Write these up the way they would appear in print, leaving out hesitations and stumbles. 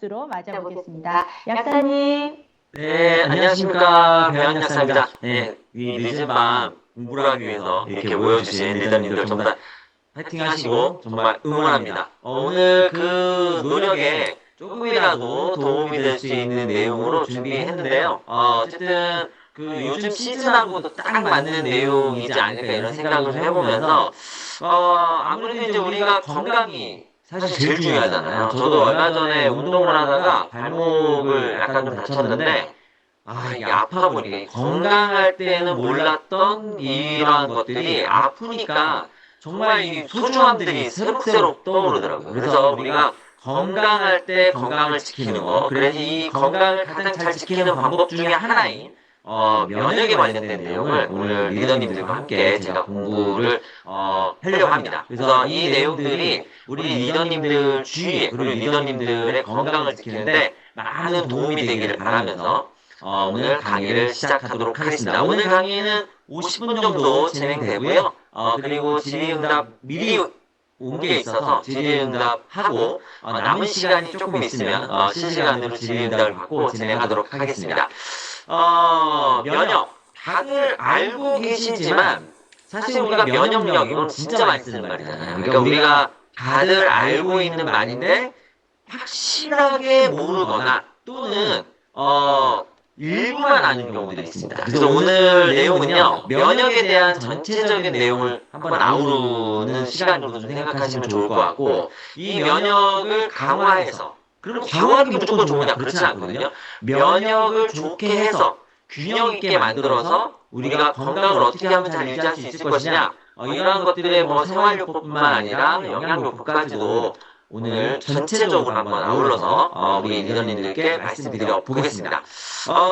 로 맞아보겠습니다. 약사님. 네, 안녕하십니까. 배현 약사입니다. 네, 이 늦은 밤 공부를 하기 위해서 이렇게 모여주신 리더님들 전부 다 파이팅 하시고 정말 응원합니다. 오늘 그 노력에 조금이라도 도움이 될 수 있는 내용으로 준비했는데요. 어쨌든 그 요즘 시즌하고도 딱 맞는 내용이지 않을까 이런 생각을 좀 해보면서 아무래도 이제 우리가 건강이 사실 제일 중요하잖아요. 저도 얼마 전에 운동을 하다가 발목을 약간 좀 다쳤는데 이게 아파 보니까 건강할 때는 몰랐던 이러한 것들이 아프니까 정말 이 소중함들이 새록새록 떠오르더라고요. 그래서 우리가 건강할 때 건강을 지키는 거, 그래서 이 건강을 가장 잘 지키는 방법 중에 하나인 면역에 관련된 내용을 오늘 리더님들과 함께 제가 공부를 하려고 합니다. 그래서 이 내용들이 우리 리더님들 주위에 그리고 리더님들의 건강을 지키는데 많은 도움이 되기를 바라면서 오늘 강의를 시작하도록 하겠습니다. 오늘 강의는 50분 정도 진행되고요. 그리고 질의응답 미리 온 게 있어서 질의응답하고 남은 시간이 조금 있으면 실시간으로 질의응답을 받고 진행하도록 하겠습니다. 면역. 다들 알고 계시지만 사실 우리가 면역력 이건 진짜 많이 쓰는 말이잖아요. 그러니까 우리가 다들 알고 있는 말인데 확실하게 모르거나 또는 일부만 아는 경우들이 있습니다. 그래서 오늘 내용은요, 면역에 대한 전체적인 내용을 한번 아우르는 시간으로 좀 생각하시면 좋을 것 같고, 이 면역을 강화해서, 그럼 강화하는 게 무조건 좋으냐? 그렇진 않거든요. 면역을 좋게 해서, 균형 있게 만들어서, 우리가 건강을 어떻게 하면 잘 유지할 수 있을 것이냐? 이러한 것들의 뭐 생활요법뿐만 아니라 영양요법까지도 오늘 전체적으로 한번 아울러서 우리 리더님들께 말씀드려 보겠습니다.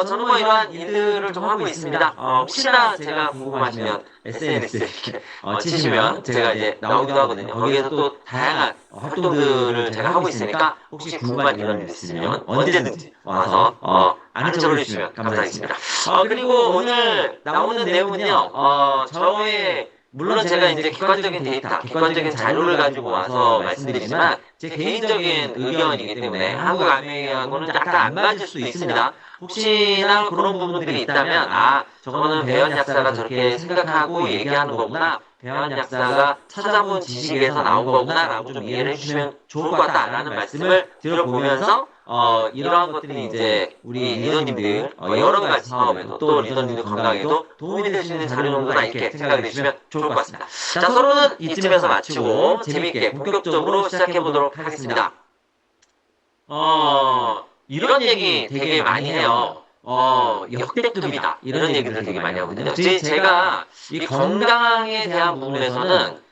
저는 뭐 이러한 일들을 좀 하고 있습니다. 혹시나 제가 궁금하시면 SNS 이렇게 치시면 제가 이제 나오기도 하거든요. 거기에서 또 다양한 활동들을 제가 하고 있으니까 혹시 궁금한 이런 일 있으면 언제든지 와서 아는 척을 해주시면 감사하겠습니다. 그리고 오늘 나오는 내용은요, 저의 물론 제가 이제 객관적인 데이터, 객관적인 자료를 가지고 와서 말씀드리지만 제 개인적인 의견이기 때문에 한국 아메리카하고는 약간 안 맞을 수 있습니다. 혹시나 그런 부분들이 있다면 저거는 배현 약사가 저렇게 생각하고 얘기하는 거구나. 배현 약사가 찾아본 지식에서 나온 거구나 라고 좀 이해를 해주시면 좋을 것 같다라는 말씀을 드려보면서 이러한 것들이 이제 우리 리더님들 여러 가지 사업에도 또 리더님들 건강에도 도움이 될 수 있는 자료 정도나 이렇게 생각해 주시면 좋을 것 같습니다. 자, 서로는 이쯤에서 마치고 재밌게 본격적으로 시작해 보도록 하겠습니다. 이런 얘기 되게 많이 해요. 역대급이다. 이런 얘기를 되게 많이 하거든요. 제가 이 건강에 대한 부분에서는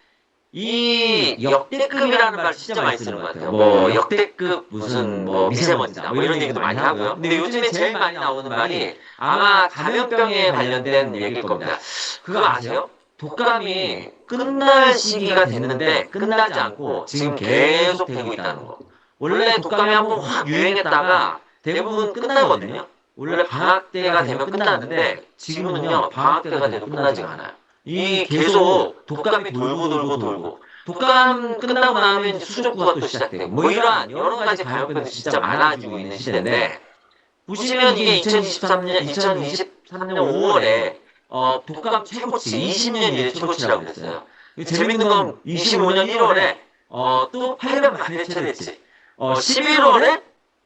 이 역대급이라는 말 진짜 많이 쓰는 것 같아요. 뭐 역대급 무슨 뭐 미세먼지다 뭐 이런 얘기도 많이 하고요. 근데 요즘에 제일 많이 나오는 말이 아마 감염병에 관련된 얘기일 겁니다. 그거 아세요? 독감이 끝날 시기가 됐는데 끝나지 않고 지금 계속 되고 있다는 거. 원래 독감이 한번 확 유행했다가 대부분 끝나거든요. 원래 방학 때가 되면 끝나는데 지금은요 방학 때가 돼도 끝나지가 않아요. 이 계속 독감이 돌고 돌고 돌고 독감 끝나고 나면 수족구가 또 시작되고 뭐 이러한 여러 가지 감염병들이 진짜 많아지고 있는 시대인데 보시면 이게 2023년 5월에 독감 최고치 20년 이래 최고치라고 그랬어요. 재밌는 건 25년 1월에 또 800만 회체됐지. 11월에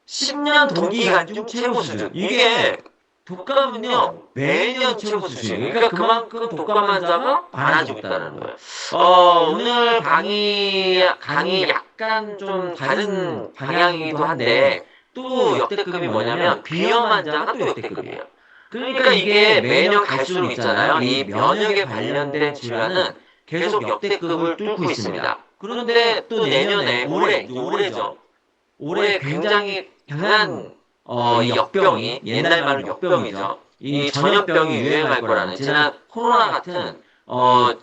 10년 동기간 중 최고 수준. 이게 독감은요 매년 최고 수준이에요. 그러니까 그만큼 독감 환자가 많아지고 있다는 거예요. 오늘 강의 약간 좀 다른 방향이기도 한데 또 역대급이 뭐냐면 비염 환자가 또 역대급이에요. 그러니까 이게 매년 갈수록 있잖아요. 이 면역에 관련된 질환은 계속 역대급을 뚫고 있습니다. 그런데 또 내년에 올해죠. 올해 굉장히 강한 이 역병이 옛날 말로 역병이죠. 이 전염병이 유행할 거라는 지난 코로나 같은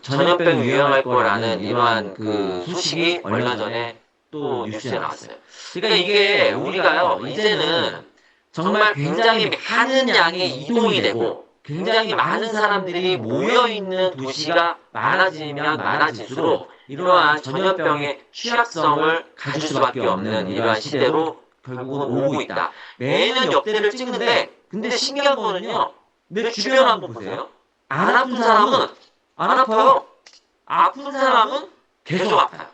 전염병이 유행할 거라는 이러한 그 소식이 얼마 전에 또 뉴스에 나왔어요. 그러니까 이게 우리가요 이제는 정말 굉장히 많은 양의 이동이 되고 굉장히 많은 사람들이 모여있는 도시가 많아지면 많아질수록 이러한 전염병의 취약성을 가질 수밖에 없는 이러한 시대로 결국은 오고 있다. 매년 역대를 찍는데 근데 신기한 거는요. 내 주변 한번 보세요. 안 아픈 사람은 안 아파요. 아픈 사람은 계속 아파요.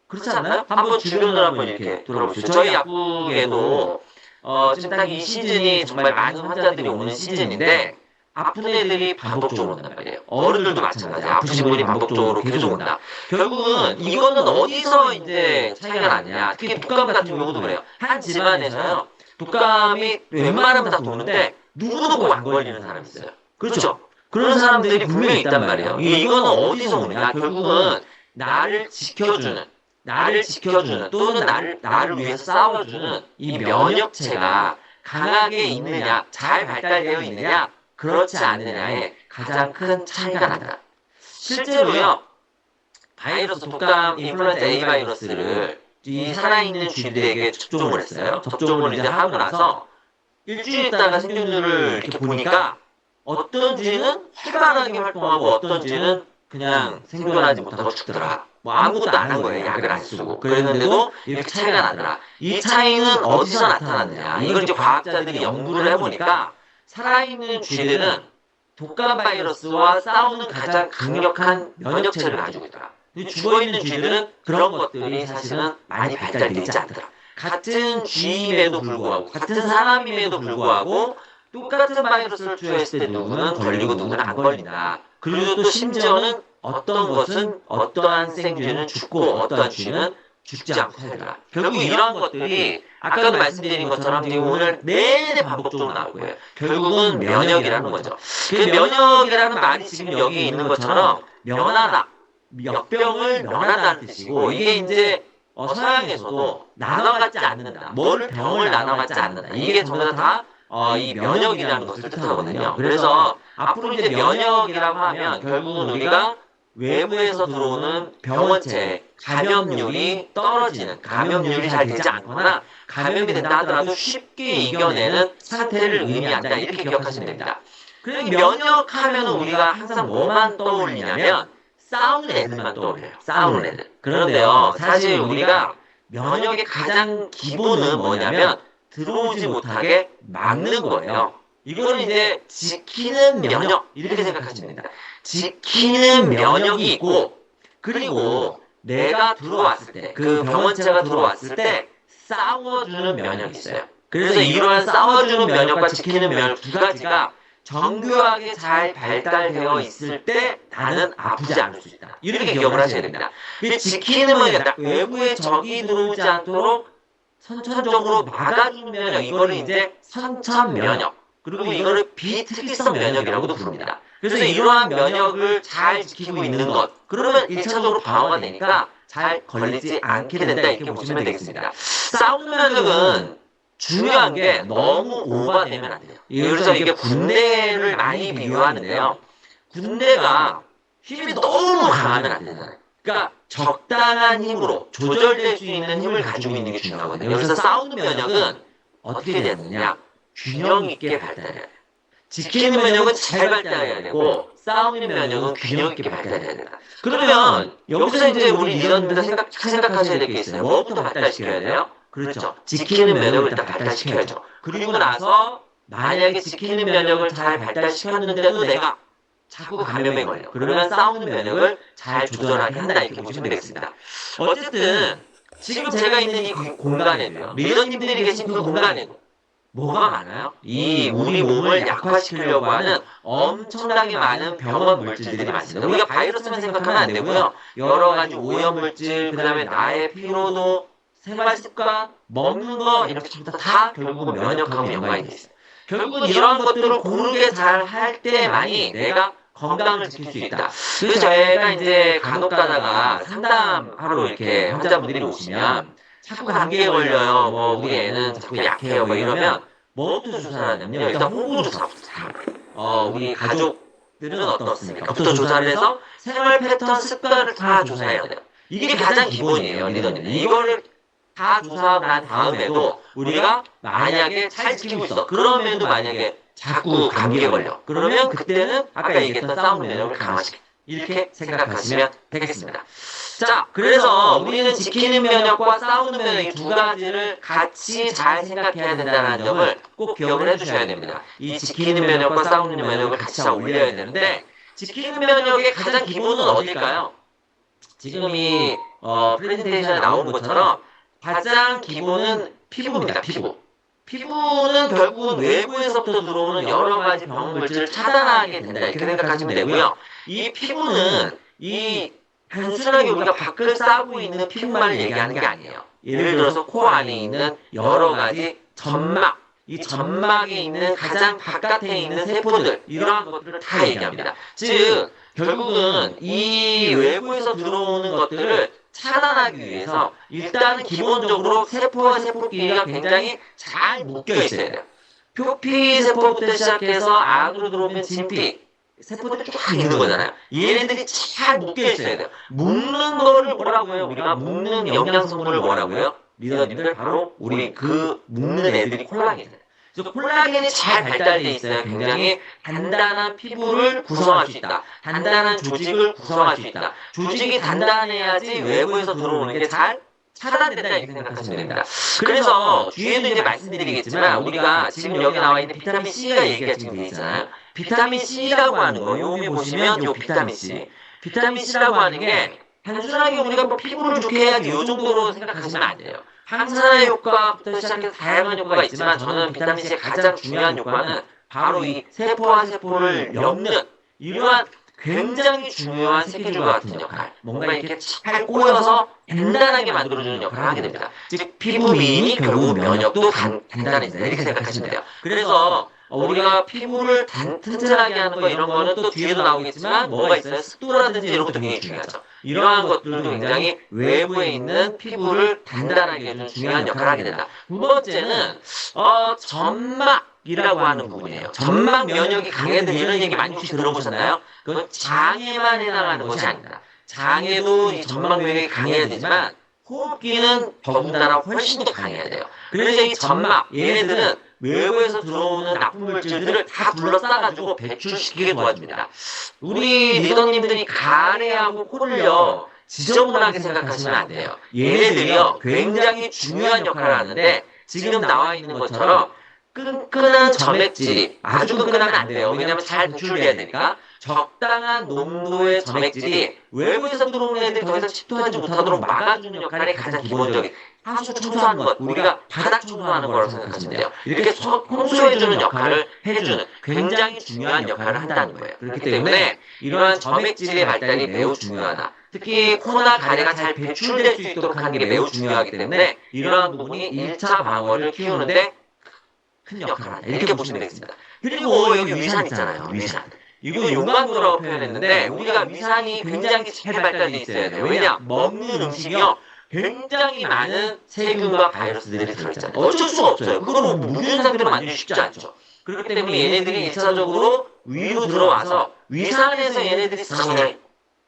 그렇지 않나요? 한번 주변을 한번 이렇게 돌아보시죠. 저희 약국에도 지금 딱 이 시즌이 정말 많은 환자들이 오는 시즌인데 아픈 애들이 반복적으로 온단 말이에요. 어른들도 마찬가지예요. 아프신 분이 반복적으로 계속 온다. 결국은 이거는 어디서 이제 차이가 나느냐. 특히 독감 같은 경우도 그래요. 한 집안에서요. 독감이 웬만하면 다 도는데 누구도 꼭 안 걸리는 사람이 있어요. 그렇죠? 그런 사람들이 분명히 있단 말이에요. 이거는 어디서 오느냐. 결국은 나를 지켜주는 또는 나를 위해서 싸워주는 이 면역체가 강하게 있느냐, 잘 발달되어 있느냐, 그렇지 않느냐에 가장 큰 차이가 난다. 실제로요, 바이러스, 독감, 인플루엔자 A 바이러스를 이 살아있는 쥐들에게 접종을 했어요. 접종을 이제 하고 나서 일주일 있다가 생존율을 이렇게 보니까 어떤 쥐는 활발하게 활동하고 어떤 쥐는 그냥 생존하지 못하고 죽더라. 뭐 아무것도 안 한 거예요. 약을 안 쓰고. 그랬는데도 이렇게 차이가 나더라. 이 차이는 어디서 나타났느냐. 이걸 이제 과학자들이 연구를 해보니까 살아있는 쥐들은 독감 바이러스와 싸우는 가장 강력한 면역체를 가지고 있더라. 죽어있는 쥐들은 그런 것들이 사실은 많이 발달되지 않더라. 같은 쥐임에도 불구하고, 같은 사람임에도 불구하고, 똑같은 바이러스를 투여했을 때 누구는 걸리고 누구는 안 걸린다. 그리고 또 심지어는 어떤 것은 어떠한 생쥐는 죽고 어떠한 쥐는 죽지 않고 살더라. 결국 이러한 것들이 아까도 말씀드린 것처럼 지금 오늘 내내 반복적으로 나올 거예요. 결국은 면역이라는 거죠. 그 면역이라는 말이 지금 여기 있는 것처럼 면하다, 역병을 면한다는 뜻이고 이게 이제 서양에서도 나눠갖지 않는다. 뭐를 병을 나눠갖지 않는다. 이게 전부 다 이 면역이라는 것을 뜻하거든요. 그래서 앞으로 이제 면역이라고 하면 결국은 우리가 외부에서 들어오는 병원체 감염률이 떨어지는 감염률이 잘 되지 않거나 감염이 된다 하더라도 쉽게 이겨내는 상태를 의미한다. 이렇게 기억하시면 됩니다. 그리고 면역하면 우리가 항상 뭐만 떠올리냐면 싸우는 애들만 떠올려요. 싸우는 애들. 그런데요, 사실 우리가 면역의 가장 기본은 뭐냐면 들어오지 못하게 막는 거예요. 이거는 이제 지키는 면역 이렇게 생각하시면 됩니다. 지키는 면역이 있고 그리고 내가 들어왔을 때 그 병원체가 들어왔을 때 싸워주는 면역이 있어요. 그래서 이러한 싸워주는 면역과 지키는 면역 두 가지가 정교하게 잘 발달되어 있을 때 나는 아프지 않을 수 있다. 이렇게 기억을 하셔야 됩니다. 지키는 면역, 외부의 적이 들어오지 않도록 선천적으로 막아주는 면역, 이거를 이제 선천 면역, 그리고 이거를 비특이성 면역이라고도 부릅니다. 그래서 이러한 면역을 잘 지키고 있는 것, 그러면 1차적으로 방어가 되니까 잘 걸리지 않게 된다 이렇게 보시면 되겠습니다. 싸우는 면역은 중요한 게 너무 오버되면 안 돼요. 그래서 이게 군대를 많이 비유하는데요. 군대가 힘이 너무 강하면 안 되잖아요. 그러니까 적당한 힘으로 조절될 수 있는 힘을 가지고 있는 게 중요하거든요. 그래서 싸우는 면역은 어떻게 되느냐? 균형 있게 발달해야 돼요. 지키는 면역은 잘 발달해야 되고 싸우는 면역은 균형 있게 발달해야 된다. 그러면 여기서 이제 우리 리더님들 생각하셔야 될 게 있어요. 뭐부터 발달시켜야 돼요? 그렇죠. 지키는 면역을 일단 발달시켜야죠. 그리고 나서 만약에 지키는 면역을 잘 발달시켰는데도 내가 자꾸 감염에 걸려. 그러면 싸우는 면역을 잘 조절하게 한다 이렇게 보시면 되겠습니다. 어쨌든 지금 제가 있는 이 공간에도요. 리더님들이 계신 그 공간에도 뭐가 많아요? 이 우리 몸을 약화시키려고 하는 엄청나게 많은 병원 물질들이 많습니다. 우리가 바이러스만 생각하면 안 되고요. 여러 가지 오염물질, 그 다음에 나의 피로도, 생활습관, 먹는 거 이렇게 전부 다 결국은 면역하고 연관이 돼 있어요. 결국은 이러한 것들을 고르게 잘 할 때만이 내가 건강을 지킬 수 있다. 그래서 저희가 이제 간혹 가다가 상담하러 이렇게 환자분들이 오시면 자꾸 감기에 걸려요. 뭐 우리 애는 자꾸 약해요. 뭐 이러면 뭐부터 조사하냐면요. 일단 호흡조사부터 해요. 우리 가족들은 어떻습니까? 부터 조사를 해서 생활 패턴 습관을 다 조사해야 돼요. 이게 가장 기본이에요, 리더님. 이거를 다 조사하고 난 다음에도 우리가 만약에 잘 지키고 있어. 그럼에도 만약에 자꾸 감기에 걸려. 그러면 그때는 아까 얘기했던 싸우는 면역을 강화시켜. 이렇게 생각하시면 되겠습니다. 자, 그래서 우리는 지키는 면역과 싸우는 면역 이 두 가지를 같이 잘 생각해야 된다는 점을 꼭 기억을 해주셔야 됩니다. 이 지키는 면역과 싸우는 면역을 같이 잘 올려야 되는데, 지키는 면역의 가장 기본은 어딜까요? 지금 이 프레젠테이션에 나온 것처럼 가장 기본은 피부입니다. 피부. 피부는 결국은 외부에서부터 들어오는 여러 가지 병물질을 차단하게 된다. 이렇게 생각하시면 되고요. 이 피부는 이 단순하게 우리가 밖을 싸고 있는 피부만을 얘기하는 게 아니에요. 예를 들어서 코 안에 있는 여러 가지 점막, 이 점막에 있는 가장 바깥에 있는 세포들, 이러한 것들을 다 얘기합니다. 즉, 결국은 이 외부에서 들어오는 것들을 차단하기 위해서 일단은 기본적으로 세포와 세포끼리가 굉장히 잘 묶여 있어야 돼요. 표피 세포부터 시작해서 안으로 들어오면 진피, 세포들이 쫙 있는 거잖아요. 얘네들이 잘 묶여 있어야 돼요. 묶는 거를 뭐라고 해요? 우리가 묶는 영양성분을 뭐라고 해요? 리더님들 바로 우리 그 묶는 애들이 콜라겐이에요. 그래서 콜라겐이 잘 발달되어 있어야 굉장히 단단한 피부를 구성할 수 있다. 단단한 조직을 구성할 수 있다. 조직이 단단해야지 외부에서 들어오는 게 잘 차단된다 이렇게 생각하시면 됩니다. 그래서 뒤에도 이제 말씀드리겠지만 우리가 지금 여기 나와 있는 비타민 C가 얘기가 지금 되어 있잖아요. 비타민 C라고 하는 거, 여기 보시면 요 비타민 C. 비타민 C라고 하는 게 단순하게 우리가 뭐 피부를 좋게 해야지 이 정도로 생각하시면 안 돼요. 항산화 효과부터 시작해서 다양한 효과가 있지만 저는 비타민 C의 가장 중요한 효과는 바로 이 세포와 세포를 엮는 이러한 굉장히 중요한 스케줄과 같은 역할, 뭔가 이렇게 잘 꼬여서 단단하게 만들어주는 역할을 하게 됩니다. 즉 피부 미인이 결국 면역도 단단해진다 이렇게 생각하시면 돼요. 그래서 우리가 피부를 튼튼하게 하는 거 이런 거는 또 뒤에도 나오겠지만 뭐가 있어요? 습도라든지 이런 것도 굉장히 중요하죠. 이러한 것들도 굉장히 외부에 있는 피부를 단단하게 해주는 중요한 역할을 하게 된다. 두 번째는 점막이라고 하는 부분이에요. 점막 면역이 강해도 이런 얘기 많이 혹시 들어보셨나요? 그건 장에만 해당하는 것이 아닙니다. 장에도 이 점막 면역이 강해야 되지만 호흡기는 더군다나 훨씬 더 강해야 돼요. 그래서 이 점막, 얘네들은 외부에서 들어오는 나쁜 물질들을 다 둘러싸가지고 배출시키게 도와줍니다. 우리 리더님들이 가래하고 코를요, 지저분하게 생각하시면 안 돼요. 얘네들이요, 굉장히 중요한 역할을 하는데, 지금 나와 있는 것처럼 끈끈한 점액질이, 아주 끈끈하면 안 돼요. 왜냐하면 잘 배출돼야 되니까. 적당한 농도의 점액질이 외부에서 들어오는 애들이 더 이상 침투하지 못하도록 막아주는 역할이 가장 기본적인 하수 청소하는 것, 우리가 바닥 청소하는 거라고 생각하시면 돼요. 이렇게 청소해주는 역할을 해주는 굉장히 중요한 역할을 한다는 거예요. 그렇기 때문에 이러한 점액질의 발달이 매우 중요하다. 특히 코나 가래가 잘 배출될 수 있도록 하는 게 매우 중요하기 때문에 이러한 부분이 1차 방어를 키우는데 큰 역할을 한다. 이렇게 보시면 되겠습니다. 그리고 여기 위산 있잖아요. 위산. 이거 용광로라고 표현했는데 우리가 위산이 굉장히 잘 발달돼 있어야 돼요. 왜냐? 먹는 음식이요. 굉장히 많은 세균과 바이러스들이 들어있잖아요. 어쩔 수가 없어요. 그거는 무균 상태로 만들기 쉽지 않죠. 그렇기 때문에 얘네들이 1차적으로 위로 들어와서 위산에서 얘네들이 상당히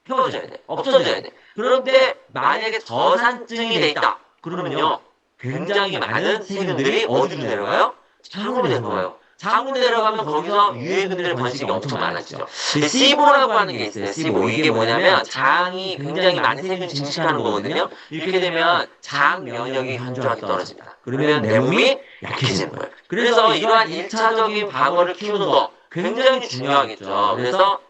펴져야 돼. 없어져야 돼. 그런데 만약에 저산증이 돼 있다. 그러면요. 굉장히 많은 세균들이 어디로 내려가요? 장으로 내려가요. 장으로 내려가면 거기서 유해균들의 번식이 엄청 많아지죠. 시보라고 하는 게 있어요. 시보. 이게 뭐냐면 장이 굉장히 많은 세균을 증식하는 거거든요. 이렇게 되면 장 면역이 현저하게 떨어집니다. 그러면 내 몸이 약해지는 거예요. 그래서 이러한 1차적인 방어를 키우는 거 굉장히 중요하겠죠. 그래서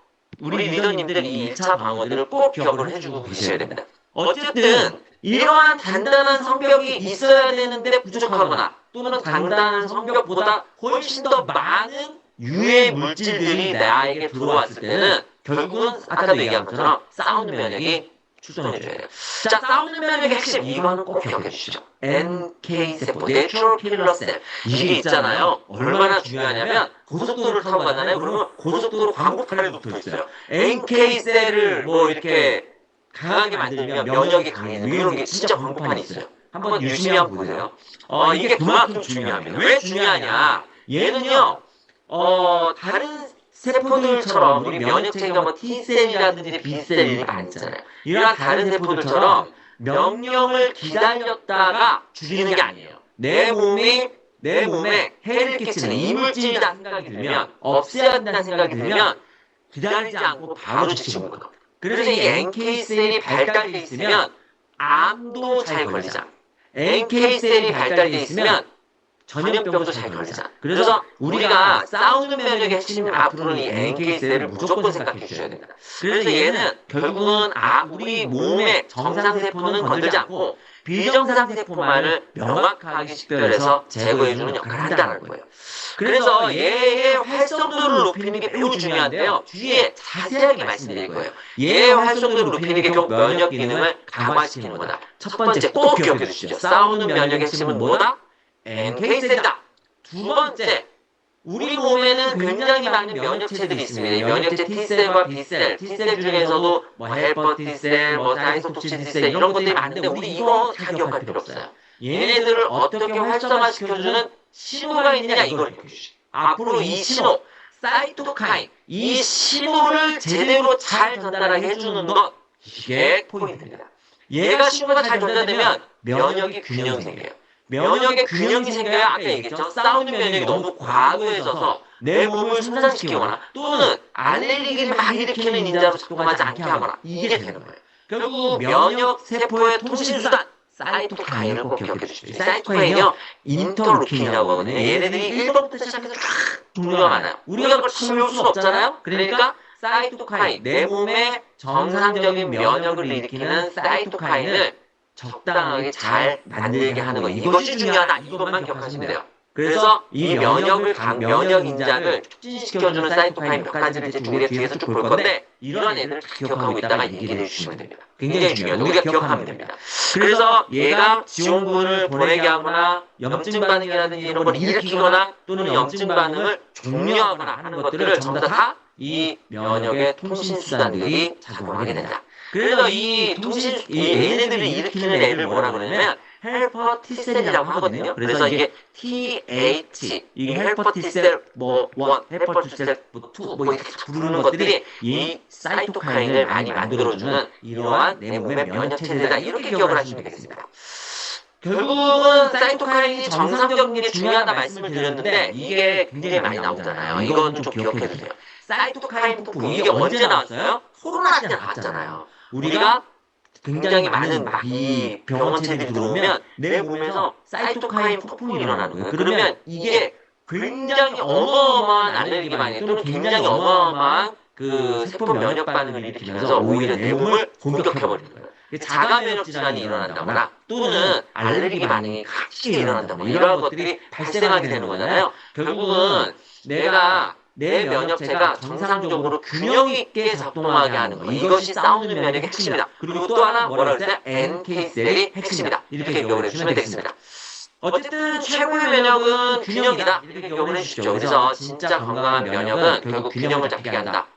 우리 리더님들은 이 1차 방어들을 꼭 기억을 해주고 계셔야 됩니다. 어쨌든 이러한 단단한 성벽이 있어야 되는데 부족하거나 또는 단단한 성벽보다 훨씬 더 많은 유해 물질들이 나에게 들어왔을 때는 결국은 아까도 얘기한 것처럼 싸우는 면역이 출동해줘야 돼요. 자, 싸우는 면역의 핵심 이거는 꼭 기억해 주시죠. NK-세포, Natural Killer Cell. 이게 있잖아요. 얼마나 중요하냐면 고속도로를 타고 가잖아요. 그러면 고속도로 광고판에 붙어 있어요. NK-셀을 뭐 이렇게 강하게 만들면 면역이 강해지는 이런 게 진짜 광고판이 있어요. 한번 유심히 한번 보세요. 이게 그만큼 중요합니다. 왜 중요하냐? 얘는요, 다른 세포들처럼 우리 면역체계가 뭐 T셀이라든지 B셀 이렇게 많이 있잖아요. 이런 다른 세포들처럼 명령을 기다렸다가 죽이는 게 아니에요. 내 몸에 해를 끼치는 이물질이다 생각이 들면, 없애야 된다는 생각이 들면 기다리지 않고 바로 죽이는 겁니다. 그래서 이 NK셀이 발달되어 있으면 암도 잘 걸리자. NK셀이 발달되어 있으면 전염병도 잘 걸리자. 그래서 우리가 싸우는 면역의 핵심 앞으로는 이 NK셀을 무조건 생각해 주셔야 됩니다. 그래서 얘는 결국은 우리 몸의 정상세포는 건들지 않고 비정상세포만을 명확하게 식별해서 제거해주는 역할을 한다는 거예요. 그래서 얘의 활성도를 높이는 게 매우 중요한데요. 뒤에 자세하게 말씀드릴 거예요. 얘의 활성도를 높이는 게 결국 면역 기능을 강화시키는 거다. 첫 번째 꼭 기억해 주시죠. 싸우는 면역의 핵심은 뭐다? NK셀이다. 두 번째, 우리 몸에는 굉장히 많은 면역체들이 있습니다. 이 면역체 T셀과 B셀, T셀 중에서도 뭐 헬퍼 T셀, 뭐 다이소톡신 T셀 이런 것들이 많은데 우리 이거 다 기억할 필요 없어요. 얘네들을 어떻게 활성화시켜주는 신호가 있느냐 이걸 기억해 주시죠. 앞으로 이 신호, 사이토카인, 이 신호를 제대로 잘 전달하게 해주는 것, 이게 포인트입니다. 얘가 신호가 잘 전달되면 면역이 균형이 생겨요. 면역의 균형이 생겨야 아까 얘기했죠. 싸우는 면역이 너무 과도해져서 내 몸을 손상시키거나 또는 알레르기를 막 일으키는 인자로 작동하지 않게 하거나 이게 되는 거예요. 결국 면역 세포의 통신수단 사이토카인을 꼭 기억해 주십시오. 사이토카인이요 인터루킨이라고 하거든요. 얘네들이 1번부터 시작해서 쫙 종류가 많아요. 우리가 그걸 참을 수는 없잖아요. 그러니까 사이토카인, 내 몸의 정상적인 면역을 일으키는 사이토카인을 적당하게 잘 만들게 하는 거. 이것이 중요하다. 이것만 기억하시면 돼요. 그래서 이 면역 인자를 촉진시켜주는 사이토카인 몇 가지를 이제 우리가 뒤에서 쭉 볼 건데, 이런 애들을 기억하고 있다가 얘기를 해주시면 됩니다. 굉장히 중요해요. 우리가 기억하면 됩니다. 그래서 얘가 지원군을 보내게 하거나, 염증 반응이라든지 이런 걸 일으키거나, 또는 염증 반응을 종료하거나 하는 것들을 전부 다 이 면역의 통신수단들이 작용하게 된다. 그래서 이 얘네들을 일으키는 애를 뭐라 그러냐면 헬퍼 T셀이라고 하거든요. 그래서 이게 TH, 이게 헬퍼 T셀, 뭐 1, 헬퍼 T셀, 뭐 2, 뭐 이렇게 부르는 것들이 이 사이토카인을 많이 만들어주는 이러한 내 몸의 면역체제다. 이렇게 기억을 하시면 되겠습니다. 결국은 사이토카인이 정상적인 게 중요하다 말씀을 드렸는데 이게 굉장히 많이 나오잖아요. 이건 좀 기억해 주세요. 사이토카인 폭풍, 이게 언제 나왔어요? 코로나 때 나왔잖아요. 우리가 굉장히 많은 이 병원체들이 들어오면 내 몸에서 사이토카인 폭풍이 일어나는 거예요. 그러면 이게 굉장히 어마어마한 알레르기 반응 또는 굉장히 어마어마한 그 세포 면역 반응을 일으키면서 오히려 내 몸을 공격해버리는 거예요. 자가 면역 질환이 일어난다거나 또는 알레르기 반응이 같이 일어난다거나 이러한 것들이 발생하게 되는 거잖아요. 결국은 내가 내 면역체가 정상적으로 균형 있게 작동하게 하는 거. 이것이 싸우는 면역의 핵심이다. 그리고 또 하나 뭐라 그랬어요? NK셀이 핵심이다. 이렇게 기억을 해주시면 되겠습니다. 어쨌든 최고의 면역은 균형이다. 이렇게 기억을 해주십시오. 그래서 진짜 건강한 면역은 결국 균형을 잡게 한다.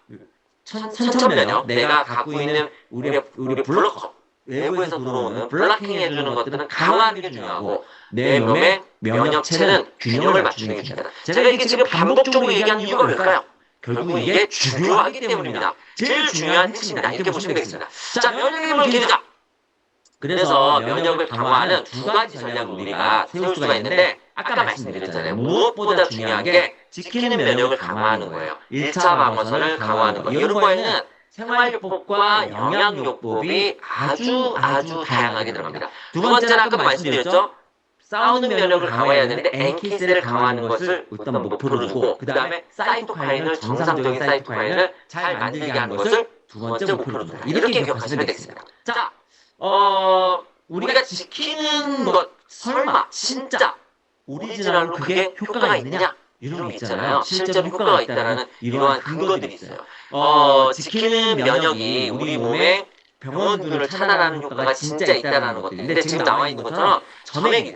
선천면역, 내가 갖고 있는 우리의 블로커, 외부에서 들어오는 블락킹 해주는 것들은 강화하는 게 중요하고 내 몸의 면역체는 균형을 맞추는 게 중요하다. 제가 이게 지금 반복적으로 얘기하는 이유가 뭘까요? 결국 이게 중요하기 때문입니다. 제일 중요한 핵심이다. 이렇게 보시면 되겠습니다. 자, 면역의 힘을 기르자. 그래서 면역을 강화하는 두 가지 전략을 우리가 세울 수가 있는데 아까 말씀드렸잖아요. 무엇보다 중요한 게 지키는 면역을 강화하는 거예요. 1차 방어선을 강화하는 거. 이런 거에는 생활요법과 영양요법이 아주 다양하게 들어갑니다. 두 번째는 아까 말씀드렸죠. 싸우는 면역을 강화해야 되는데 NK셀을 강화하는 것을 일단 목표로 두고 그 다음에 사이토카인을 정상적인 사이토카인을 잘 만들게 하는 것을 두 번째 목표로 둔다. 이렇게 기억하시면 되겠습니다. 자, 우리가 지키는 것 설마 진짜 오리지널로 그게 효과가 있느냐? 이런 게 있잖아요. 실제로 효과가 있다는 이러한 근거들이 있어요. 지키는 면역이 우리 몸에 병원균을 차단하는 효과가 진짜 있다는 것들인데 지금 나와 있는 것처럼 점액이에요.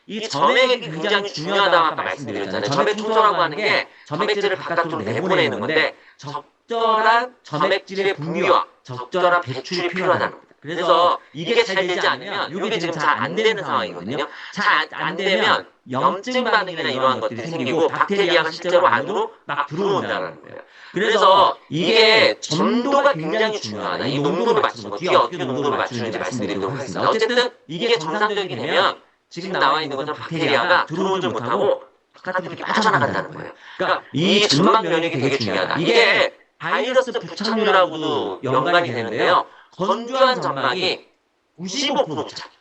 이 점액이 굉장히 중요하다고 아까 말씀드렸잖아요. 점액 충소라고 하는 게 점액질을 바깥으로 내보내는 건데 적절한 점액질의 분비와 적절한 배출이 필요하다는 겁니다. 그래서 이게 잘 되지 않으면 이게 지금 잘 안 되는 상황이거든요. 잘 안 되면 염증 반응이나 이러한 것들이 생기고 박테리아가 실제로 안으로 막 들어온다는 거예요. 그래서 이게 점도가 굉장히 중요하다. 이 농도를 맞추는 거, 뒤에 어떻게 농도를 맞추는지 말씀드리도록 하겠습니다. 어쨌든 이게 정상적이 되면 지금 나와 있는 것처럼 박테리아가 들어오지 못하고 바깥으로 이렇게 빠져나간다는 거예요. 그러니까 이 점막 면역이 되게 중요하다. 이게 바이러스 부착률하고도 연관이 되는데요. 건조한 점막이 95% 부착.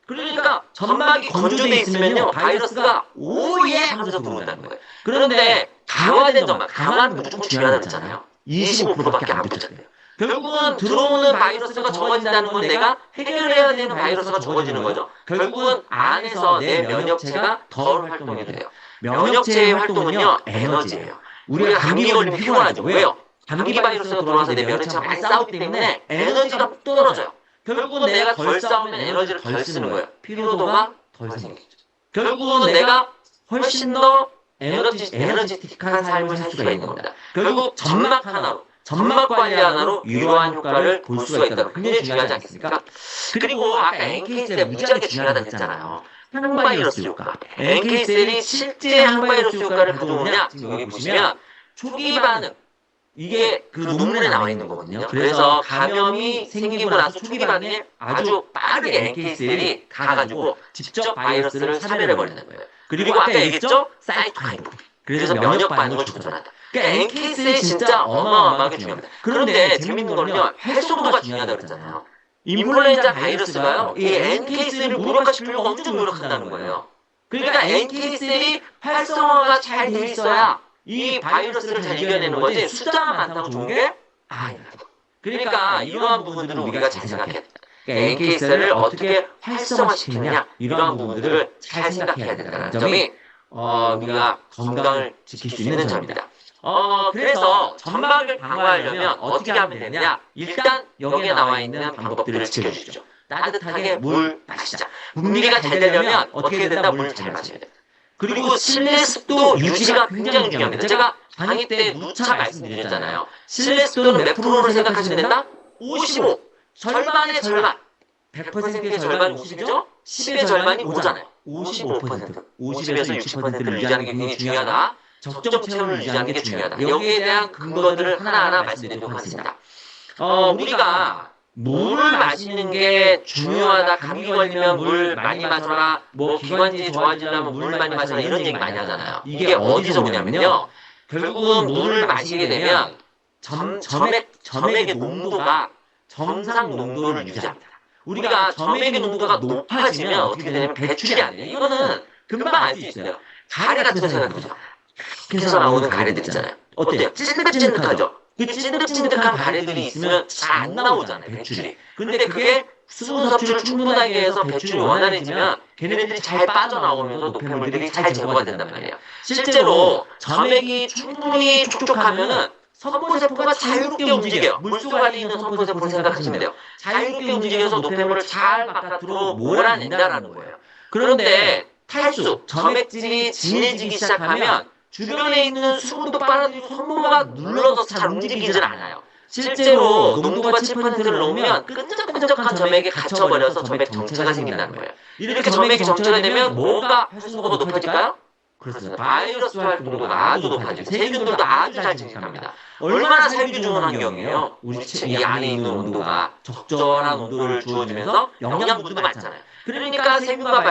그러니까 점막이 건조돼 있으면요, 바이러스가 오예 하면서 들어온다는 거예요. 그런데 강화된 점막, 강화는 무조건 중요하다고 했잖아요. 25%밖에 안 부착돼요. 결국은 들어오는 바이러스가 적어진다는 건 내가 해결해야 되는 바이러스가 적어지는 거죠. 결국은 안에서 내 면역체가 덜 활동이 돼요. 면역체의 활동은요, 에너지예요. 우리가 감기 걸리면 피곤하죠. 왜요? 감기 바이러스가 들어와서 내 면역체가 많이 싸우기 때문에 에너지가 뚝 떨어져요. 결국은 내가 덜 싸우면 에너지를 덜 쓰는 거예요. 피로도가 덜 생기죠. 결국은 내가 훨씬 더 에너지틱한 삶을 살 수가 있는 겁니다. 결국 점막 하나로, 점막 관리 하나로 유효한 효과를 볼 수가 있다는 굉장히 중요하지 않겠습니까? 그리고 아까 NK셀 무지하게 중요하다고 했잖아요. 항바이러스 효과. NK셀이 실제 항바이러스 효과를 가져오느냐? 지금 여기 보시면 초기 반응. 이게 그 논문에 나와 있는 거거든요. 그래서 감염이 생기고 나서 초기 반응에 아주 빠르게 NK셀이 가가지고 직접 바이러스를 살해해버리는 거예요. 그리고 아까 얘기했죠? 사이토카인. 그래서 면역 반응을 조절한다. 그러니까 NK셀이 진짜 어마어마하게 중요합니다. 그런데 재밌는 거는요, 활성도가 중요하다고 그랬잖아요. 인플루엔자 바이러스가요, 이 NK셀을 무력화시키려고 엄청 노력한다는 거예요. 그러니까 NK셀이 활성화가 잘 돼 있어야 이 바이러스를 잘 이겨내는 거지, 숫자가 많다고 좋은 게 아니에요. 그러니까 이러한 부분들을 우리가 잘 생각해야 됩니다. 그러니까 NK셀을 어떻게 활성화시키느냐, 이러한 부분들을 잘 생각해야 된다는 점이 우리가 건강을 지킬 수 있는 점입니다. 그래서 점막을 강화하려면 어떻게 하면 되느냐? 일단 여기에 나와 있는 방법들을 지켜주시죠. 따뜻하게 물 마시자. 분비가 잘 되려면 어떻게 된다? 물 잘 마셔야 됩니다. 그리고 실내 습도 유지가 굉장히 중요합니다. 제가 강의 때 누차 말씀드렸잖아요. 실내 습도는 몇 프로를 생각하시면 된다? 55. 절반의 절반. 100%의 절반이 50이죠? 10의 절반이 5잖아요. 55%. 50에서 60%를 유지하는 게 굉장히 중요하다. 적정 체온을 유지하는 게 중요하다. 여기에 대한 근거들을 하나하나 말씀드리도록 하겠습니다. 우리가 물을 마시는 게 중요하다. 감기 걸리면 물 많이 마셔라. 뭐 기관지 좋아지려면 물 많이 마셔라. 이런 얘기 많이 하잖아요. 이게 어디서 오냐면요. 결국은 물을 마시게 되면 점액의 농도가 정상 농도를 유지합니다. 우리가 점액의 농도가 높아지면 어떻게 되냐면 배출이 안 돼요. 이거는 금방 알 수 있어요. 가래 같은 거 생각해보세요. 그래서 나오는 가래들 있잖아요. 어때요? 찐득찐득하죠? 그 찐득찐득한 가래들이 있으면 잘 안 나오잖아요, 배출이. 근데 그게 수분 섭취를 충분하게 해서 배출이 원활해지면 걔네들이 잘 빠져나오면서 노폐물들이 잘 제거가 된단 말이에요. 실제로 점액이 충분히 촉촉하면은 선포세포가 자유롭게 움직여요. 물속 안에 있는 선포세포를 생각하시면 돼요. 자유롭게 움직여서 노폐물을 잘 바깥으로 몰아낸다라는 거예요. 그런데 탈수, 점액질이 진해지기 시작하면 주변에 있는 수분도 빨아들이고 선포가 눌러서 잘 움직이질 않아요. 실제로 농도가 7%를 넘으면 끈적끈적한 점액에 갇혀버려서 점액 정체가 생긴다는 거예요. 이렇게 점액이 정체가 되면 뭐가 활성도가 높아질까요? 그렇습니다. 바이러스 활동도가 아주 높아지고 세균들도 아주 잘 증식합니다. 얼마나 살기 좋은 환경이에요. 우리 이 안에 있는 온도가 적절한 온도를 주어주면서 영양분도 많잖아요. 그러니까 세균과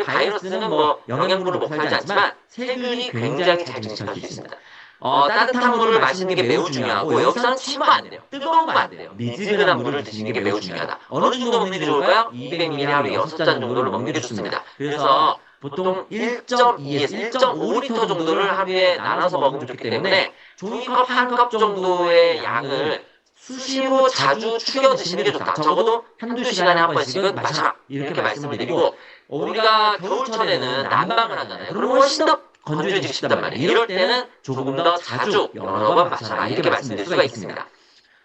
바이러스는 뭐 영양분을 못 팔지 않지만 세균이 굉장히 잘 증식할 수 있습니다. 따뜻한 물을 마시는 게 매우 중요하고 여기서는 침도 안 돼요. 뜨거운 거 안 돼요. 미지근한 물을 드시는 게 매우 중요하다. 어느 정도 먹는 게 좋을까요? 200ml 하루에 6잔 정도를 먹는 게 좋습니다. 그래서 보통 1.2에서 1.5리터 정도를 하루에 나눠서 먹으면 좋기 때문에 종이컵 한 컵 정도의 양을 수시로 자주 축여 드시는 게 좋다. 적어도 한두 시간에 한 번씩은 마셔라. 이렇게 말씀을 드리고, 우리가 겨울철에는 난방을 하잖아요. 그럼 훨씬 더 건조해지기 쉽단 말이에요. 이럴 때는 조금 더 자주 여러 번 마셔라. 이렇게 말씀드릴 수가 있습니다.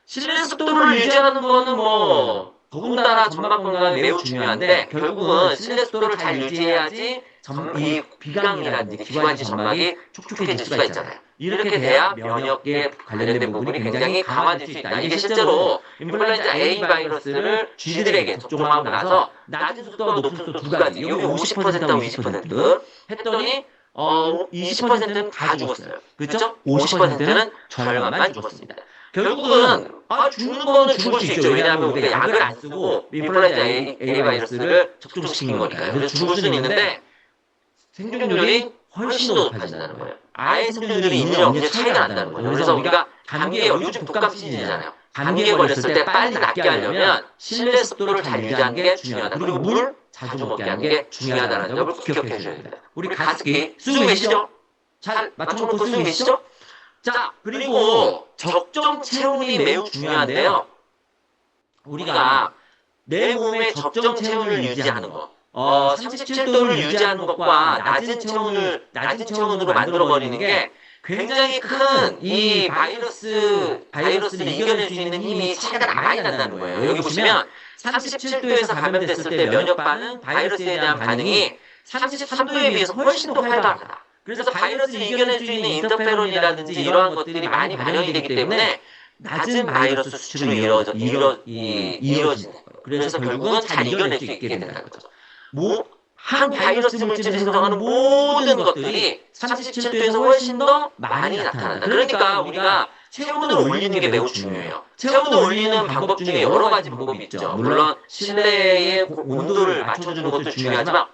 실내 습도를 유지하는 거는 더군다나 점막 건강이 매우 중요한데, 결국은 실내 습도를 잘 유지해야지 이 비강이라든지 기관지 점막이 촉촉해질 수가 있잖아요. 이렇게 돼야 면역에 관련된 부분이 굉장히 강화될 수 있다. 이게 실제로 인플루엔자 A 바이러스를 쥐들에게 접종하고 나서 낮은 습도와 높은 습도 두 가지, 여기 50%하고 20% 했더니 20%는 다 죽었어요. 그렇죠? 50%는 절반만 죽었습니다. 결국은 죽는 거는 죽을 수 있죠. 왜냐하면 우리가 약을 안 쓰고 인플루엔자 A 바이러스를 접종시킨 거니까요. 그래서 죽을 수는 있는데 생존율이 훨씬 더 높아진다는 거예요. 아예 생존율이 있느냐 없느냐 차이가 난다는 거죠. 그래서 우리가 감기에 요즘 독감 시즌이잖아요. 감기에 걸렸을 때 빨리 낫게 하려면 실내 습도를 잘 유지하는 게 중요하다. 그리고 물 자주 먹게 하는 게 중요하다는 점을 꼭 기억해 주셔야 됩니다. 우리 가습기 쓰고 계시죠? 잘 맞춰놓고 쓰고 계시죠? 자, 그리고 적정 체온이 매우 중요한데요. 우리가 내 몸의 적정 체온을 유지하는 것, 37도를 유지하는 것과 낮은 체온으로 만들어버리는 게 굉장히 큰 이 바이러스를 이겨낼 수 있는 힘이 차이가 많이 난다는 거예요. 여기 보시면 37도에서 감염됐을 때 면역 반응, 바이러스에 대한 반응이 33도에 비해서 훨씬 더 활발하다. 그래서 바이러스를 이겨낼 수 있는 인터페론이라든지 이러한 것들이 많이 발현이 되기 때문에 낮은 바이러스 수치로 이루어지는 거예요. 그래서 결국은 잘 이겨낼 수 있게 된다는 거죠. 한 바이러스 물질을 생성하는 모든 것들이 37도에서 훨씬 더 많이 나타난다. 그러니까 우리가 체온을 올리는 게 매우 중요해요. 체온을 올리는 방법 중에 여러 가지 방법이 있죠. 물론 실내의 온도를 맞춰주는 것도 중요하지만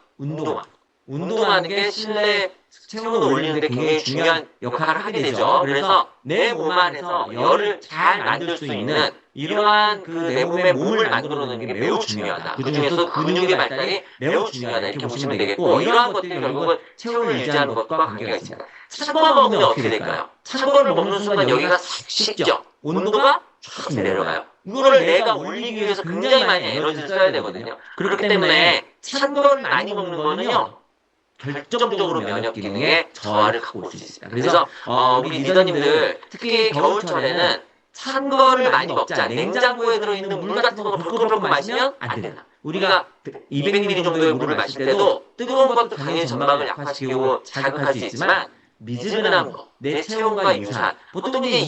운동하는 게 실내 체온을 올리는 데 굉장히 중요한 역할을 하게 되죠. 그래서 내 몸 안에서 열을 잘 만들 수 있는 이러한 내 몸의 몸을 만들어내는 게 매우 중요하다. 그 중에서 근육의 발달이 매우 중요하다. 이렇게 보시면 되겠고, 이러한 것들이 결국은 체온을 유지하는 것과 관계가 있습니다. 찬 거 먹으면 어떻게 될까요? 찬 거를 먹는 순간 여기가 싹 식죠. 온도가 쫙 내려가요. 이거를 내가 올리기 위해서 굉장히 많이 에너지를 써야 되거든요. 그렇기 때문에 찬 거를 많이 먹는 거는요, 결정적으로 면역 기능에 저하를 갖고 올 수 있습니다. 그래서 우리 리더님들 특히 겨울철에는 찬 거를 많이 먹자. 냉장고에 들어있는 물 같은 거 벌컥벌컥 마시면 안 된다. 우리가 200ml 정도의 물을 마실 때도 뜨거운 것도 당연히 점막을 약화시키고 자극할 수 있지만 미지근한 거, 내 체온과 유사한 보통 이제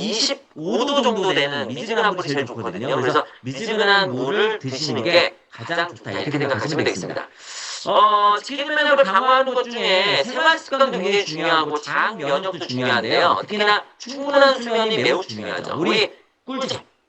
25도 정도 되는 미지근한 물이 제일 좋거든요. 그래서 미지근한 물을 드시는 게 가장 좋다. 이렇게 생각하시면 되겠습니다. 기능 면역을 강화하는 것 중에 생활 습관도 굉장히 중요하고 장 면역도 중요한데요. 특히나 충분한 수면이 매우 중요하죠. 우리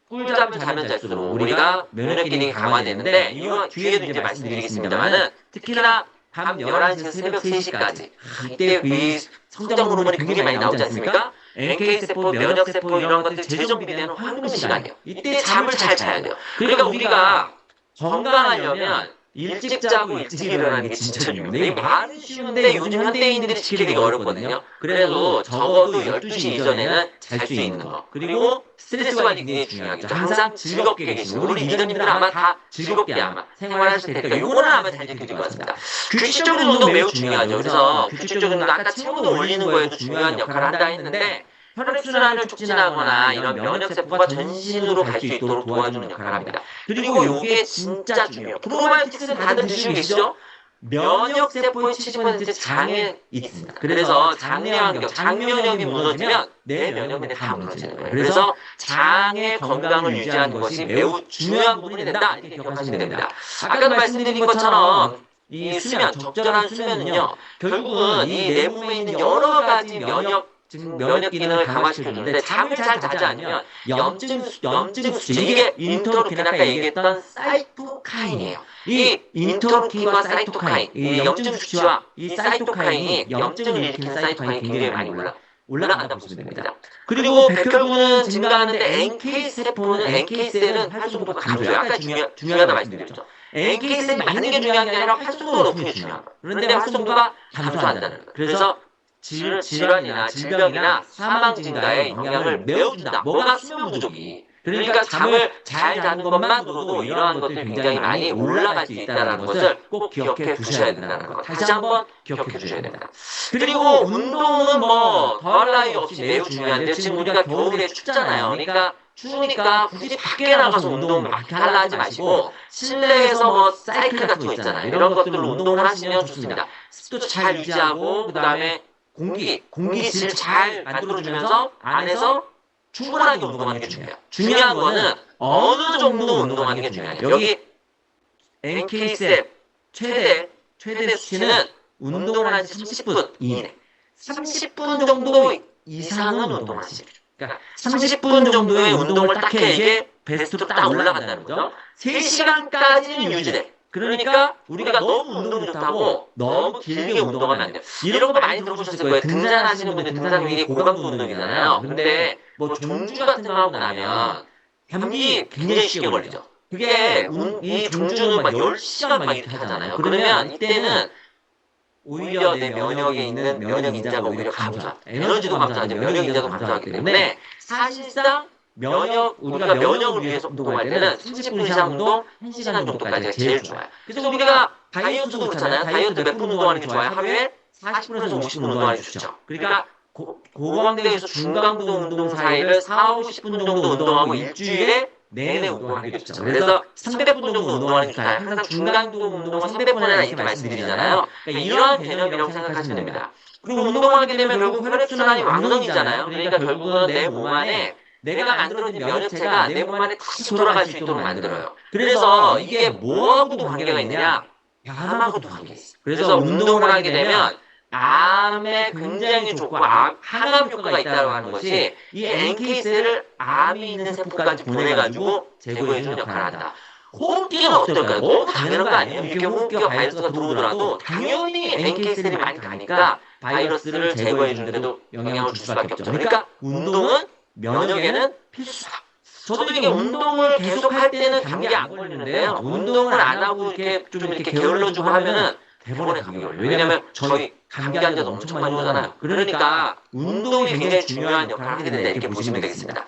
꿀잠을 자면 잘수록 우리가 면역 기능이 강화되는데 이거 뒤에도 이제 말씀드리겠습니다만은 특히나 밤 11시에서 새벽 3시까지 이때 이 성장 호르몬이 굉장히 많이 나오지 않습니까? NK세포, 면역세포 이런 것들이 재정비되는 황금 시간이에요. 이때 잠을 잘 자야 돼요. 그러니까 우리가 건강하려면 일찍 자고 일찍 일어나는 게 진짜 중요합니다. 이게 말은 쉬운데 요즘 현대인들이 지키기가 어렵거든요. 그래도 적어도 12시 이전에는 잘 수 있는 거. 그리고 스트레스 관리 굉장히 중요하죠. 항상 즐겁게 계시는 우리 리더님들은 아마 다 즐겁게 아마 생활하실 테니까 요거는 아마 잘 지켜질 것 같습니다. 규칙적인 운동 매우 중요하죠. 그래서 규칙적인 운동 아까 체온을 올리는 거에도 중요한 역할을 한다 했는데 혈액순환을 촉진하거나 이런 면역세포가 전신으로 갈 수 있도록 도와주는 역할을 합니다. 그리고 요게 진짜 중요해요. 프로바이오틱스는 다들 드시고 계시죠? 면역세포의 70% 장에 있습니다. 그래서 장내 환경, 장면역이 무너지면 내 면역이 다 무너지는 거예요. 그래서 장의 건강을 유지하는 것이 매우 중요한 부분이 된다. 이렇게 기억하시면 됩니다. 아까도 말씀드린 것처럼 이 수면, 적절한 수면은요, 결국은 이 내 몸에 있는 여러 가지 면역 기능을 강화시켜주는데 잠을 잘 자지 않으면 염증 수치, 이게 인터루킨 아까 얘기했던 사이토카인이에요. 이 인터루킨과 사이토카인, 이 염증 수치와 이 사이토카인이 염증을 일으키는 사이토카인이 굉장히 많이 올라간다고 보시면 됩니다. 그리고 백혈구는 증가하는데 NK셀은 활성도가 감소해요. 아까 중요하다 말씀드렸죠. NK셀이 많은 게 중요한 게 아니라 활성도가 높은 게 중요한 거예요. 그런데 활성도가 감소한다는 거예요. 그래서 질환이나 질병이나 사망 증가에 영향을 매우 준다. 뭐가 수면 부족이. 그러니까 잠을 잘 자는 것만으로도 이러한 것들이 굉장히 많이 올라갈 수 있다는 것을 꼭 기억해 두셔야 된다는 것. 다시 한번 기억해 두셔야 됩니다. 그리고 운동은 뭐 더할 나위 없이 매우 중요한데 지금 우리가 겨울에 춥잖아요. 그러니까 추우니까 굳이 밖에 나가서 운동 막 하려 하지 마시고 실내에서 뭐 사이클 같은 거 있잖아요. 이런 것들로 운동을 하시면 좋습니다. 습도 잘 유지하고 그 다음에 공기질을 잘 만들어주면서 안에서 충분하게 운동하는 게 중요해요. 중요한 거는 어느 정도 운동하는 게 중요해요. 여기 NK셀 최대 수치는 운동을 한 30분 이내. 30분 정도 이상은 운동하시죠. 그러니까 30분 정도의 운동을 딱 해 이게 베스트로 딱 올라간다는 거죠. 3시간까지는 유지돼. 그러니까 우리가 너무 운동이 좋다고 너무 길게 운동하면 안 돼요. 이런 거 많이 들어보셨을 거예요. 등산하시는 분들 등산 굉장히 고강도 운동이잖아요. 근데 뭐 종주 같은 거 하고 나면 감기 굉장히 쉽게 걸리죠. 그게 이 종주는 막 10시간 막 이렇게 하잖아요. 그러면 이때는 오히려 내 면역에 있는 면역 인자가 오히려 감소하. 에너지도 감소하죠. 면역 인자도 감소하기 때문에 사실상 우리가 면역을 위해서 운동할 때는 30분 이상 운동, 1시간 정도까지가 제일 좋아요. 그래서 우리가 다이어트도 그렇잖아요. 다이어트 몇 분 운동하는 게 좋아요? 하루에 40분에서 50분 운동하는 게 좋죠. 그러니까 고강도에서 중강도 운동 사이를 4, 50분 정도 운동하고 일주일에 내내 운동하는 게 좋죠. 그래서 300분 정도 운동하는 게 좋아요. 항상 중강도 운동은 300분 이나 이렇게 말씀드리잖아요. 그러니까 이러한 개념이라고 생각하시면 됩니다. 그리고 운동하게 되면 결국 혈액순환이 왕성이잖아요. 그러니까 결국은 내 몸 안에 내가 만들어진 면역체가 내 몸 안에 다시 돌아갈 수 있도록 만들어요. 그래서 이게 뭐하고도 관계가 있느냐? 암하고도 관계가 있어요. 그래서 운동을 하게 되면 암에 굉장히 좋고 항암 효과가 있다고 하는 것이 이 NK셀을 암이 있는 세포까지 보내가지고 제거해주는 역할을 한다. 호흡기는 어떨까요? 너무 당연한 거 아니에요? 이렇게 호흡기와 바이러스가 들어오더라도 당연히 NK셀이 많이 가니까 바이러스를 제거해주는데도 영향을 줄 수밖에 없죠. 그러니까 운동은 면역에는 필수다. 저도 이게 운동을 계속 할 때는 감기 안 걸리는데요. 운동을 안 하고 이렇게 좀 이렇게 게을러지고 하면은 대번에 감기 걸려요. 왜냐면 저희 감기 환자도 엄청 많이 오잖아요. 그러니까 운동이 굉장히 중요한 역할을 하게 된다 이렇게 보시면 되겠습니다.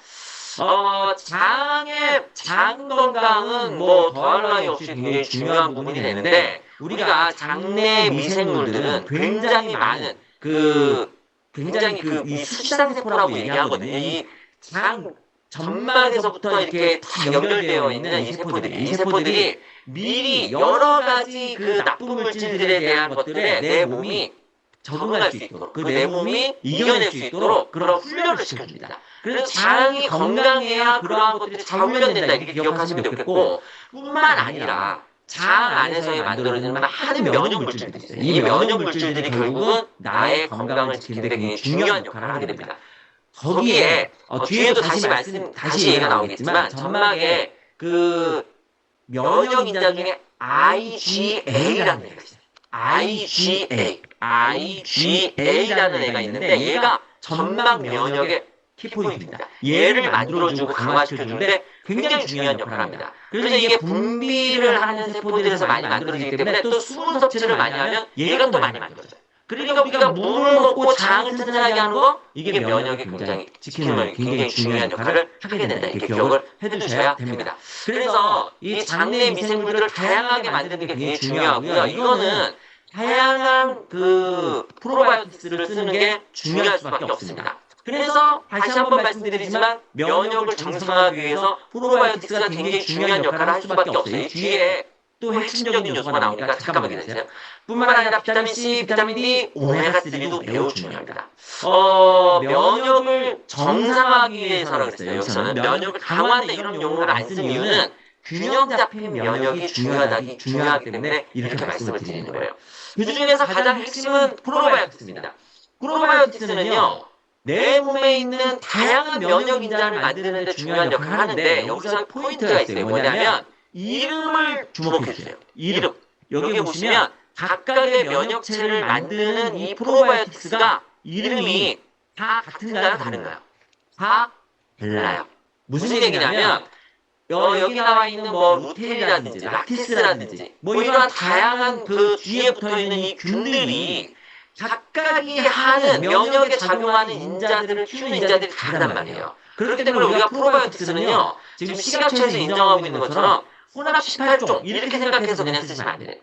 장 건강은 뭐 더할 나위 없이 굉장히 중요한 부분이 되는데 우리가 장내 미생물들은 굉장히 많은 굉장히 이 수지상세포라고 얘기하거든요. 이 장 점막에서부터 이렇게 다 연결되어 있는 이 세포들이 미리 여러 가지 그 나쁜 물질들에 대한 것들에 내 몸이 적응할 수 있도록 내 몸이 이겨낼 수 있도록 그런 훈련을 시켜줍니다. 그래서 장이 건강해야 그러한 것들이 잘 훈련된다 이렇게 기억하시면 좋겠고 뿐만 아니라 장 안에서 만들어지는 많은 면역 물질들이 있어요. 이 면역 물질들이 결국은 나의 건강을 지키는 데 굉장히 중요한 역할을 하게 됩니다. 거기에 뒤에도 다시 얘기가 나오겠지만 점막에 그 면역 인자 중에 IgA라는 애가 있어요. IgA라는 애가 있는데 얘가 점막 면역의 키포인트입니다. 얘를 만들어주고 강화시켜주는데 굉장히 중요한 역할을 합니다. 그래서 이게 분비를 하는 세포들에서 많이 만들어지기 때문에 또 수분 섭취를 많이 하면 얘가 또 많이 만들어져요. 그러니까 우리가 물을 먹고 장을 튼튼하게 하는 거 이게 면역에 굉장히 지키는 굉장히 중요한 역할을 하게 된다. 이렇게 기억을 해두셔야 됩니다. 그래서 이 장내 미생물들을 다양하게 만드는 게 굉장히 중요하고요. 이거는 다양한 프로바이오틱스를 쓰는 게 중요할 수밖에 없습니다. 그래서 다시 한번 말씀드리지만 면역을 정상화하기 위해서 프로바이오틱스가 굉장히 중요한 역할을 할 수밖에 없어요. 이 뒤에 또 핵심적인 요소가 나오니까 잠깐만 기다리세요. 뿐만 아니라 비타민C, 비타민 D, 오메가3도 매우 중요합니다. 면역을 정상화하기 위해서라고 했어요. 여기서는 면역을 강화한다 이런 용어를 안 쓴 이유는 균형 잡힌 면역이 중요하기 때문에 이렇게 말씀을 드리는 거예요. 그 중에서 가장 핵심은 프로바이오틱스입니다. 프로바이오틱스는요. 내 몸에 있는 다양한 면역 인자를 만드는 데 중요한 역할을 하는데 여기서 포인트가 있어요. 뭐냐면 이름을 주목해주세요. 이름. 여기 보시면 각각의 면역체를 만드는 이 프로바이오틱스가 이름이 다 같은가요? 다른가요? 다 달라요. 무슨 얘기냐면 여기 나와 있는 뭐 루테인이라든지 락티스라든지 뭐 이런 다양한 그 뒤에 붙어있는 이 균들이 각각이 하는 면역에 작용하는 인자들을 키우는 인자들이 다르단 말이에요. 그렇기 때문에 우리가 프로바이오틱스는요 지금 식약처에서 인정하고 있는 것처럼 혼합 18종 이렇게 생각해서 그냥 쓰시면 안 돼요.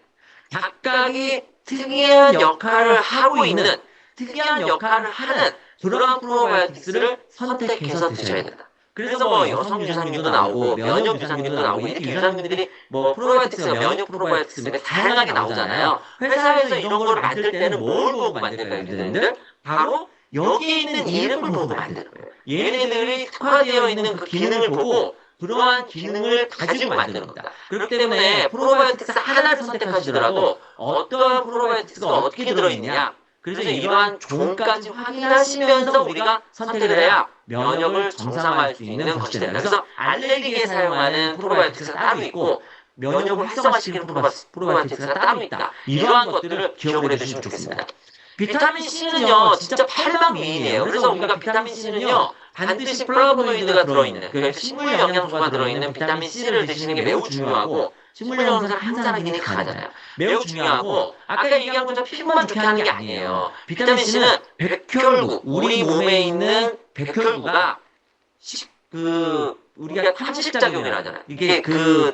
각각이 특이한 역할을 하고 있는 특이한 역할을 하는 그러한 프로바이오틱스를 선택해서 드셔야 된다. 그래서 뭐 여성 유산균도 나오고 면역 유산균도 나오고 이렇게 유산균들이 뭐 프로바이오틱스가 면역 프로바이오틱스가 다양하게 나오잖아요. 회사에서 이런 걸 만들 때는 뭘 보고 만들까요, 유산균들? 바로 여기에 있는 이름을 보고 만드는 거예요. 얘네들이 특화되어 있는 그 기능을 보고 그러한 기능을 가지고 만드는 겁니다. 그렇기 때문에 프로바이오틱스 하나를 선택하시더라도 어떠한 프로바이오틱스가 어떻게 들어있느냐 그래서 이러한 종까지 확인하시면서 우리가 선택을 해야 면역을 정상화할 수 있는 것이 된다. 그래서 알레르기에 사용하는 프로바이오틱스가 따로 있고 면역을 활성화시키는 프로바이오틱스가 따로 있다. 이러한 것들을 기억을 해두시면 좋겠습니다. 비타민 C는요, 진짜 팔방미인이에요. 그래서 우리가 비타민 C는요, 반드시 플라보노이드가 들어있는, 그러니까 식물 영양소가 들어있는 비타민 C를 드시는 게 매우 중요하고, 식물 영양소는 항산화가 굉장히 강하잖아요. 매우 중요하고, 아까 얘기한 것처럼 피부만 좋게 하는 게 아니에요. 비타민 C는 백혈구, 우리 몸에 있는 백혈구가 우리가 탐식작용을 하잖아요. 이게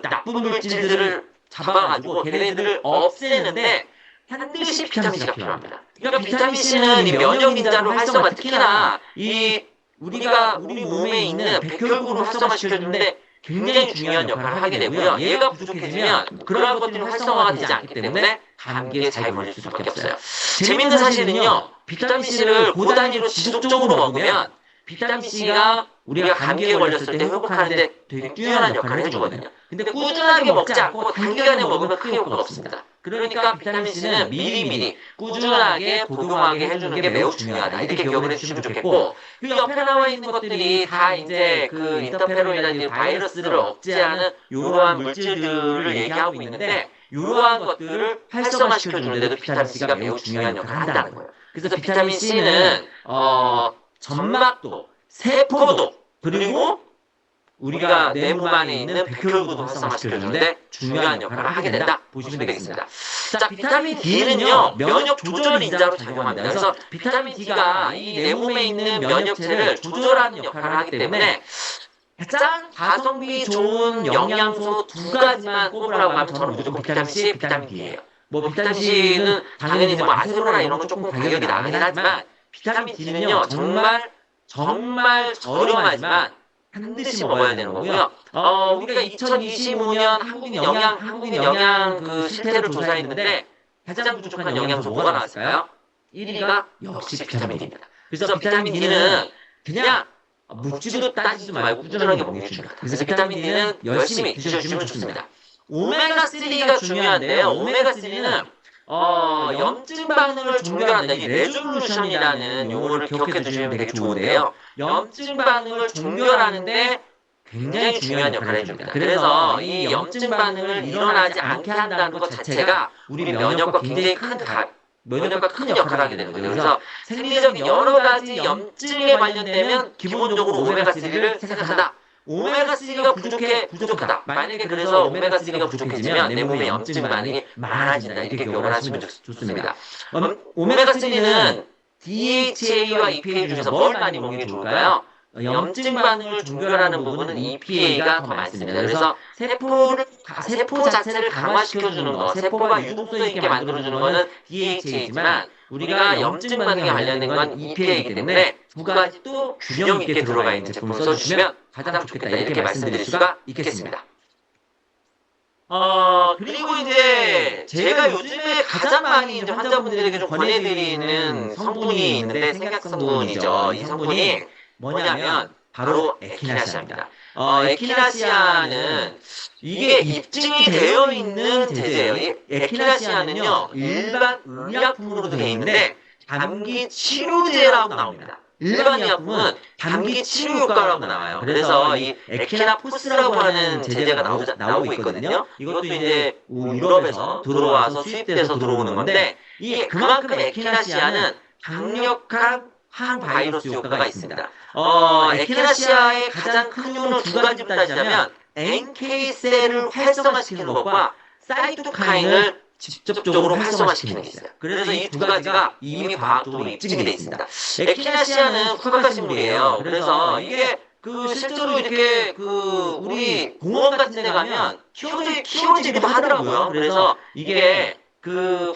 나쁜 물질들을 잡아가지고 걔네들을 없애는데 반드시 비타민 C가 필요합니다. 그러니까 비타민 C는 이 면역 인자를 활성화, 특히나 우리 몸에 있는 백혈구를 활성화시켜주는데 굉장히 중요한 역할을 하게 되고요. 얘가 부족해지면 그러한 것들이 활성화가 되지 않기 때문에 감기에 잘 걸릴 수밖에 없어요. 재밌는 사실은요, 비타민 C를 고단위로 지속적으로 먹으면 비타민 C가 우리가 감기에 걸렸을 때 회복하는데 되게 뛰어난 역할을 해주거든요. 근데 꾸준하게 먹지 않고 단기간에 먹으면 크게 효과가 없습니다. 그러니까 비타민 C는 미리미리 꾸준하게 복용하게 해주는 게 매우 중요하다. 이렇게 기억을 해주시면 좋겠고, 그 옆에 나와 있는 것들이 다 이제 그 인터페론이라는 바이러스를 억제하는 이러한 물질들을 얘기하고 있는데, 이러한 것들을 활성화시켜주는데도 비타민 C가 매우 중요한 역할을 한다는 거예요. 그래서 비타민 C는 점막도, 세포도, 그리고 우리가 내 몸 안에 있는 백혈구도 활성화시켜주는데 중요한 역할을 하게 된다. 보시면 되겠습니다. 자, 비타민 D는요, 면역 조절 인자로 작용합니다. 그래서 비타민 D가 이 내 몸에 있는 면역체를 조절하는 역할을 하기 때문에 가장 가성비 좋은 영양소 두 가지만 꼽으라고 하면 저는 무조건 비타민 C, 비타민 D예요. 뭐 비타민 C는 당연히 뭐 아세로라 이런 거 조금 가격이 나가긴 하지만 비타민 D는요, 정말 저렴하지만 반드시 먹어야 되는 거고요. 우리가 2025년 한국인 영양 그 실태를 조사했는데 가장 부족한 영양소 뭐가 나왔을까요? 1위가 역시 비타민 D입니다. 그래서 비타민 D는 그냥 묻지도 따지지도 말고 꾸준하게 먹는 게 중요하다. 그래서 비타민 D는 열심히 드셔주시면 좋습니다. 오메가3가 중요한데요. 오메가3는 염증 반응을 종결한다. 이 레졸루션이라는 용어를 기억해 두시면 되게 좋은데요. 염증 반응을 종결하는데 굉장히 중요한 역할을 해줍니다. 그래서 이 염증 반응을 일어나지 않게 한다는 것 자체가 우리 면역과 굉장히 큰 역할을 하게 되는 거죠. 그래서 생리적 여러 가지 염증에 관련되면 기본적으로 오메가3를 생각한다. 오메가3가 부족하다. 만약에 그래서 오메가3가 부족해지면 내 몸에 염증 반응이 많아진다. 이렇게 기억을 하시면 좋습니다. 오메가3는 DHA와 EPA 중에서 뭘 많이 먹는 게 좋을까요? 염증 반응을 종결하는 부분은 EPA가 더 많습니다. 그래서 세포 자체를 강화시켜주는 거, 세포가 유독성 있게 만들어주는 거는 DHA지만 우리가 염증 반응에 관련된 건 EPA이기 때문에 두 가지 또 균형 있게 들어가 있는 제품을 써주시면 가장 좋겠다. 이렇게 말씀드릴 수가 있겠습니다. 그리고 이제 제가 요즘에 가장 많이 이제 환자분들에게 좀 권해드리는 성분이 있는데 생약 성분이죠. 이 성분이 뭐냐면 바로 에키나시아입니다. 에키나시아는 이게 입증이 되어 있는 제제예요. 에키나시아는요, 일반 의약품으로도 되어 있는데 감기 치료제라고 나옵니다. 일반 의약품은 감기 치료 효과라고 나와요. 그래서 이 에키나포스라고 하는 제제가 나오고 있거든요. 이것도 이제 유럽에서 들어와서 수입돼서 들어오는 건데, 그만큼 에키나시아는 강력한 항바이러스 효과가 있습니다. 에키나시아의 가장 큰 이유는 두 가지로 따지자면 NK셀을 활성화시키는 것과 사이토카인을 직접적으로 활성화시키는 게 있어요. 그래서 이 두 가지가 이미 과학적으로 입증이 되어 있습니다. 에키나시아는 후카카 식물이에요. 그래서 이게 실제로 이렇게 우리 공원 같은 데 가면 키워지기도 하더라고요. 그래서 이게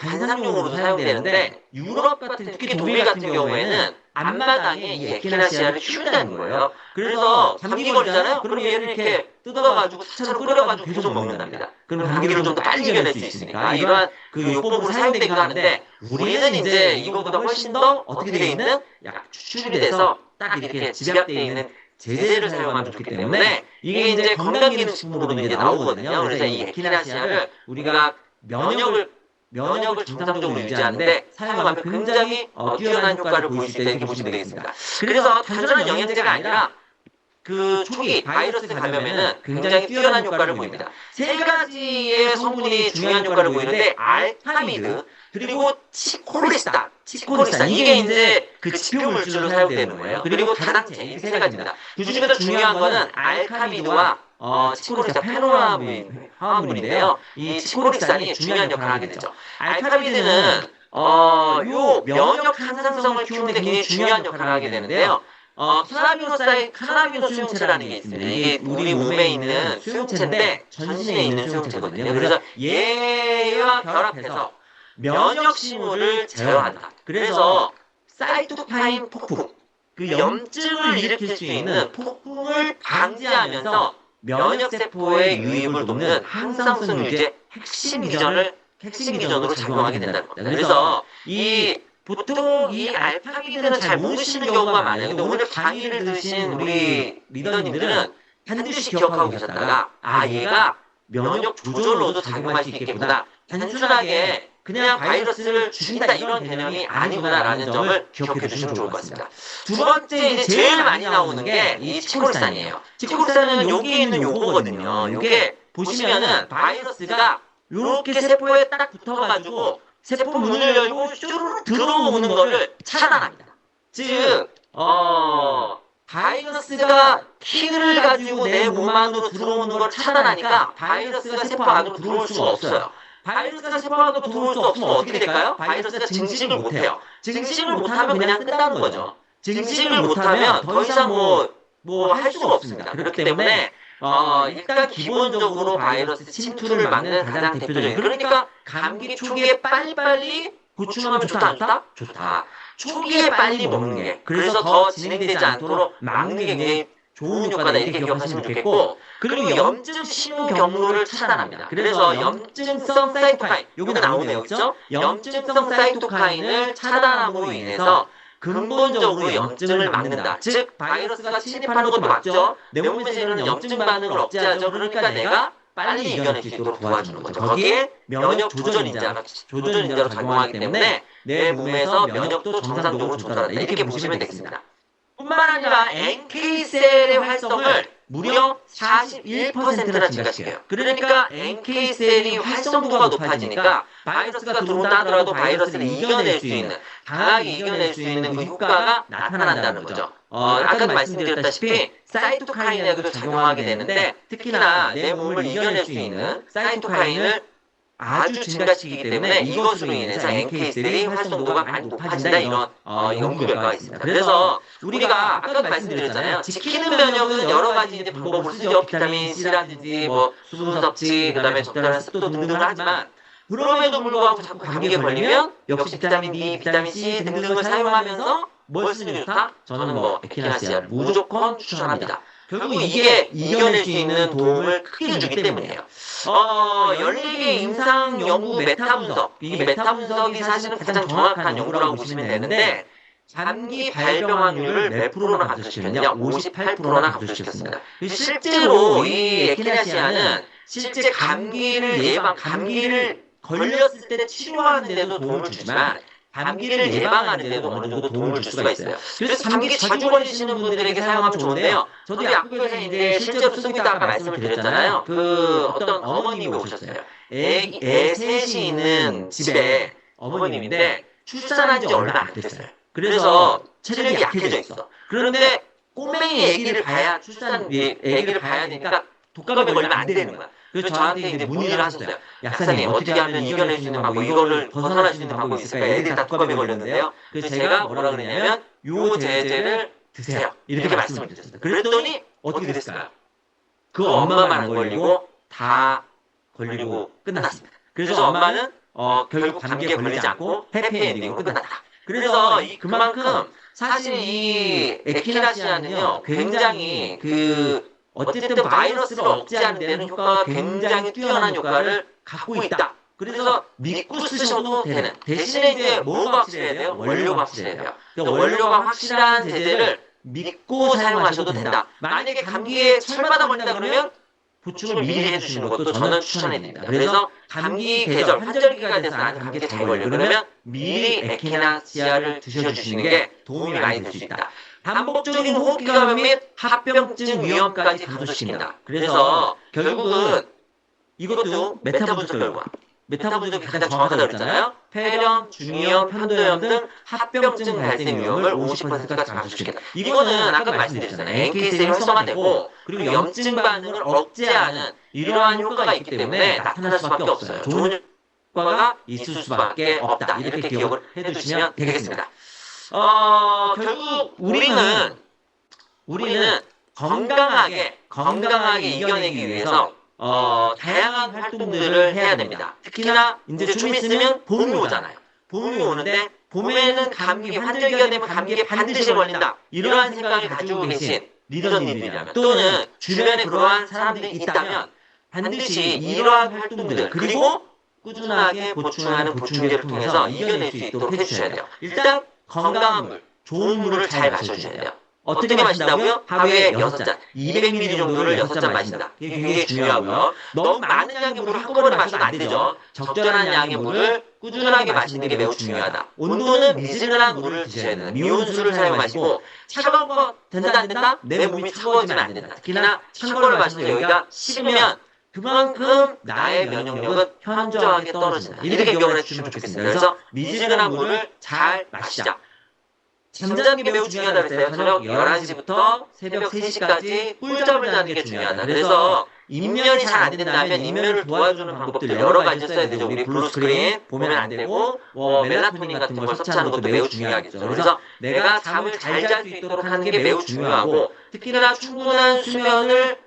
관상용으로도 사용되는데 유럽 같은 특히 독일 같은 경우에는 앞마당에 이 에키나시아를 키운다는 거예요. 그래서 감기 걸리잖아요. 그럼 얘를 이렇게 뜯어가지고 차로 끓여가지고 계속 먹는답니다. 그럼 감기를 좀 더 빨리 이겨낼 수 있으니까 이러한 요법으로 사용되기도 하는데, 우리는 이제 이거보다 훨씬 더 어떻게 되어 있는 추출이 돼서 딱 이렇게 집약되어 있는 제제를 사용하면 좋기 때문에 이게 이제 건강기능식품으로도 이제 나오거든요. 그래서 이 에키나시아를 우리가 면역을 정상적으로 유지하는데 사용하면 굉장히 뛰어난 효과를 보일 수 있다. 이렇게 보시면 되겠습니다. 그래서 단순한 영양제가 아니라 그 초기 바이러스 감염에는 굉장히 뛰어난 효과를 보입니다. 세 가지의 성분이 중요한 효과를 보이는데 알카미드 그리고 치콜리스탄 이게 이제 그 지표 물질로 사용되는 거예요. 그리고 다당체 이 세 가지입니다. 그 중에서 중요한 거는 알카미드와 치콜리스탄 화합물인데요. 이 치콜리스탄이 중요한 역할을 하게 되죠. 알카미드는 요 면역 향상성을 키우는 데 굉장히 중요한 역할을 하게 되는데요. 카나비노 수용체라는 게 있습니다. 이게 우리 몸에 있는 수용체인데 전신에 있는 수용체거든요. 그래서 얘와 결합해서 면역 징후를 제어한다. 그래서 사이토카인 폭풍, 그 염증을 일으킬 수 있는 폭풍을 방지하면서 면역세포의 유입을 돕는 항상성 유지의 핵심 기전으로 작용하게 된다는 겁니다. 그래서 보통 이 알파미드는 잘 모르시는 경우가 많아요. 근데 오늘 강의를 들으신 우리 리더님들은 반드시 기억하고 계셨다가 얘가 면역 조절로도 작용할 수 있겠구나. 단순하게 그냥 바이러스를 죽인다 이런 개념이 아니구나라는 점을 기억해 주시면 좋을 것 같습니다. 두 번째 이제 제일 많이 나오는 게 이 치콜리스탄이에요. 치콜리스탄은 여기 있는 요거거든요. 요게 보시면은 바이러스가 요렇게 세포에 딱 붙어가지고 세포 문을 열고 쭈르륵 들어오는 거를 차단합니다. 즉, 바이러스가 키를 가지고 내 몸 안으로 들어오는 걸 차단하니까 바이러스가 세포 안으로 들어올 수가 없어요. 바이러스가 세포 안으로 들어올 수 없으면 어떻게 될까요? 바이러스가 증식을 못해요. 증식을 못하면 그냥 끝나는 거죠. 증식을 못하면 더 이상 뭐 할 수가 없습니다. 그렇기 때문에 일단 기본적으로 바이러스 침투를 막는 가장 대표적인 그러니까 감기 초기에 빨리빨리 보충하면 좋다 안 좋다? 좋다. 초기에 빨리 먹는 게 그래서 더 진행되지 않도록 막는 게 굉장히 좋은 효과다 이렇게 기억하시면 좋겠고 그리고 염증 신호 경로를 차단합니다. 그래서 염증성 사이토카인 여기 나오네요. 그렇죠? 염증성 사이토카인을 차단함으로 인해서 근본적으로 염증을 막는다. 즉 바이러스가 침입하는 것도 맞죠. 내 몸에서 일어나는 염증 반응을 억제하죠. 그러니까 내가 빨리 이겨낼 수 있도록 도와주는 거죠. 거기에 면역 조절인자로 작용하기 때문에 내 몸에서 면역도 정상적으로 조절한다. 이렇게 보시면 되겠습니다. 뿐만 아니라 NK셀의 활성을 무려 41%나 증가시켜요. 그러니까 NK셀이 활성도가 높아지니까 바이러스가 들어온다 하더라도 바이러스를 이겨낼 수 있는, 강하게 이겨낼 수 있는 그 효과가 나타난다는 거죠. 아까도 말씀드렸다시피 사이토카인에도 작용하게 되는데 특히나 내 몸을 이겨낼 수 있는 사이토카인을 아주 증가시키기 때문에 이것으로 인해서 NK셀의 활성도가 많이 높아진다 이런 연구 결과가 있습니다. 그래서 우리가 아까도 말씀드렸잖아요. 지키는 면역은 여러 가지 이제 방법을 쓰죠. 비타민 C라든지 뭐 수분 섭취, 그다음에 적절한 습도 등등을 하지만 그럼에도 불구하고 자꾸 감기에 걸리면 역시 비타민 D, 비타민 C 등등을 사용하면서 뭘 쓰는 게 좋다? 저는 에키나시아를 무조건 추천합니다. 결국 이게 이겨낼 수 있는 도움을 크게 주기 때문이에요. 14개 임상 연구 메타 분석. 이 메타 분석이 사실은 가장 정확한 연구라고 보시면 되는데, 감기 발병 확률을 몇 프로나 감소시켰느냐? 58%나 감소시켰습니다. 실제로 이 에키나시아는 실제 감기를 걸렸을 때 치료하는 데도 도움을 주지만, 감기를 예방하는 데도 어느 정도 도움을 줄 수가 있어요. 그래서 감기 자주 걸리시는 분들에게 사용하면 좋은데요. 저도 약국에서 이제 실제로 쓰고 있다 아까 말씀을 드렸잖아요. 어떤 어머님이 오셨어요. 애 셋이 있는 집에 어머님인데 출산한 지 얼마 안 됐어요. 그래서 체력이 약해져 있어. 그런데 꼬맹이 애기를 봐야 애기를 봐야 되니까 독감에 걸리면 안 되는 거야. 그래서 저한테 이제 문의를 하셨어요. 약사님, 어떻게 하면 이겨낼 수 있는 방법, 이거를 벗어날 수 있는 방법이 있을까요? 애들이 다 독감에 걸렸는데요. 그래서 제가 뭐라 그러냐면, 요 제제를 드세요. 이렇게 말씀을 드렸습니다. 그랬더니, 어떻게 됐을까요? 그 엄마만 안 걸리고, 다 걸리고 끝났습니다. 그래서 엄마는, 결국 감기에 걸리지 않고, 해피엔딩으로 끝났다. 그래서 그만큼, 사실 이 에키나시아는요, 굉장히 어쨌든 바이러스를 억제하는 데는 효과가 굉장히 뛰어난 효과를 갖고 있다. 그래서 믿고 쓰셔도 되는. 대신에 이제 뭐가 확실해야 돼요? 원료가 확실해야 돼요. 그러니까 원료가 확실한 제제를 믿고 사용하셔도 된다. 만약에 감기에 철마다 걸린다 그러면 보충을 미리 해주시는 것도 저는 추천해드립니다. 그래서 감기 계절, 환절기가 돼서 나는 감기에 잘 걸려. 그러면 미리 에키나시아를 드셔주시는 게 도움이 많이 될 수 있다. 반복적인 호흡기감 및 합병증 위험까지 감소시킵니다. 그래서 결국은 이것도 메타 분석 결과. 메타 분석이 가장 정확하다고 그랬잖아요. 폐렴, 중이염, 편도염 등 합병증 발생 위험을 50%까지 감소시킨다. 이거는 아까 말씀드렸잖아요. NK셀이 활성화되고 그리고 염증 반응을 억제하는 이러한 효과가 있기 때문에 나타날 수밖에 없어요. 좋은 효과가 있을 수밖에 없다. 이렇게 기억을 해두시면 되겠습니다. 결국 우리는 건강하게 이겨내기 위해서 다양한 활동들을 해야 됩니다. 특히나 이제 좀 있으면 봄이 오잖아요. 봄이 오는데 봄에는 감기, 환절기가 되면 감기에 반드시 걸린다. 이러한 생각을 가지고 계신 리더님들이라면 또는 주변에 그러한 사람들이 있다면 반드시 이러한 활동들 그리고 꾸준하게 보충하는 보충제를 통해서 이겨낼 수 있도록 해주셔야 돼요. 일단 건강한 물, 좋은 물을 잘 마셔주셔야 돼요. 어떻게 마신다고요? 하루에 6잔, 200ml 정도를 6잔 마신다. 이게 굉장히 중요하고요. 너무 많은 양의 물을 한꺼번에 마시면 안 되죠. 적절한 양의 물을 꾸준하게 마시는 게 매우 중요하다. 온도는 미지근한 물을 드셔야 된다. 미온수를 사용하시고 차가운 거 된다 안 된다? 내 몸이 차가워지면 안 된다. 특히나 찬 거를 마시면 여기가 식으면 그만큼 나의 면역력은 현저하게 떨어진다. 이렇게 기억을 해주시면 좋겠습니다. 그래서 미지근한 물을 잘 마시자. 잠자는 게 매우 중요하다고 했어요. 저녁 11시부터 새벽 3시까지 꿀잠을 자는 게 중요하다. 그래서 입면이 잘 안 된다면 입면을 도와주는 방법들 여러 가지 써야 되죠. 우리 블루스크린 보면 안 되고 멜라토닌 같은 걸 섭취하는 것도 매우 중요하겠죠. 그래서 내가 잠을 잘 잘 수 있도록 하는 게 매우 중요하고 특히나 충분한 수면을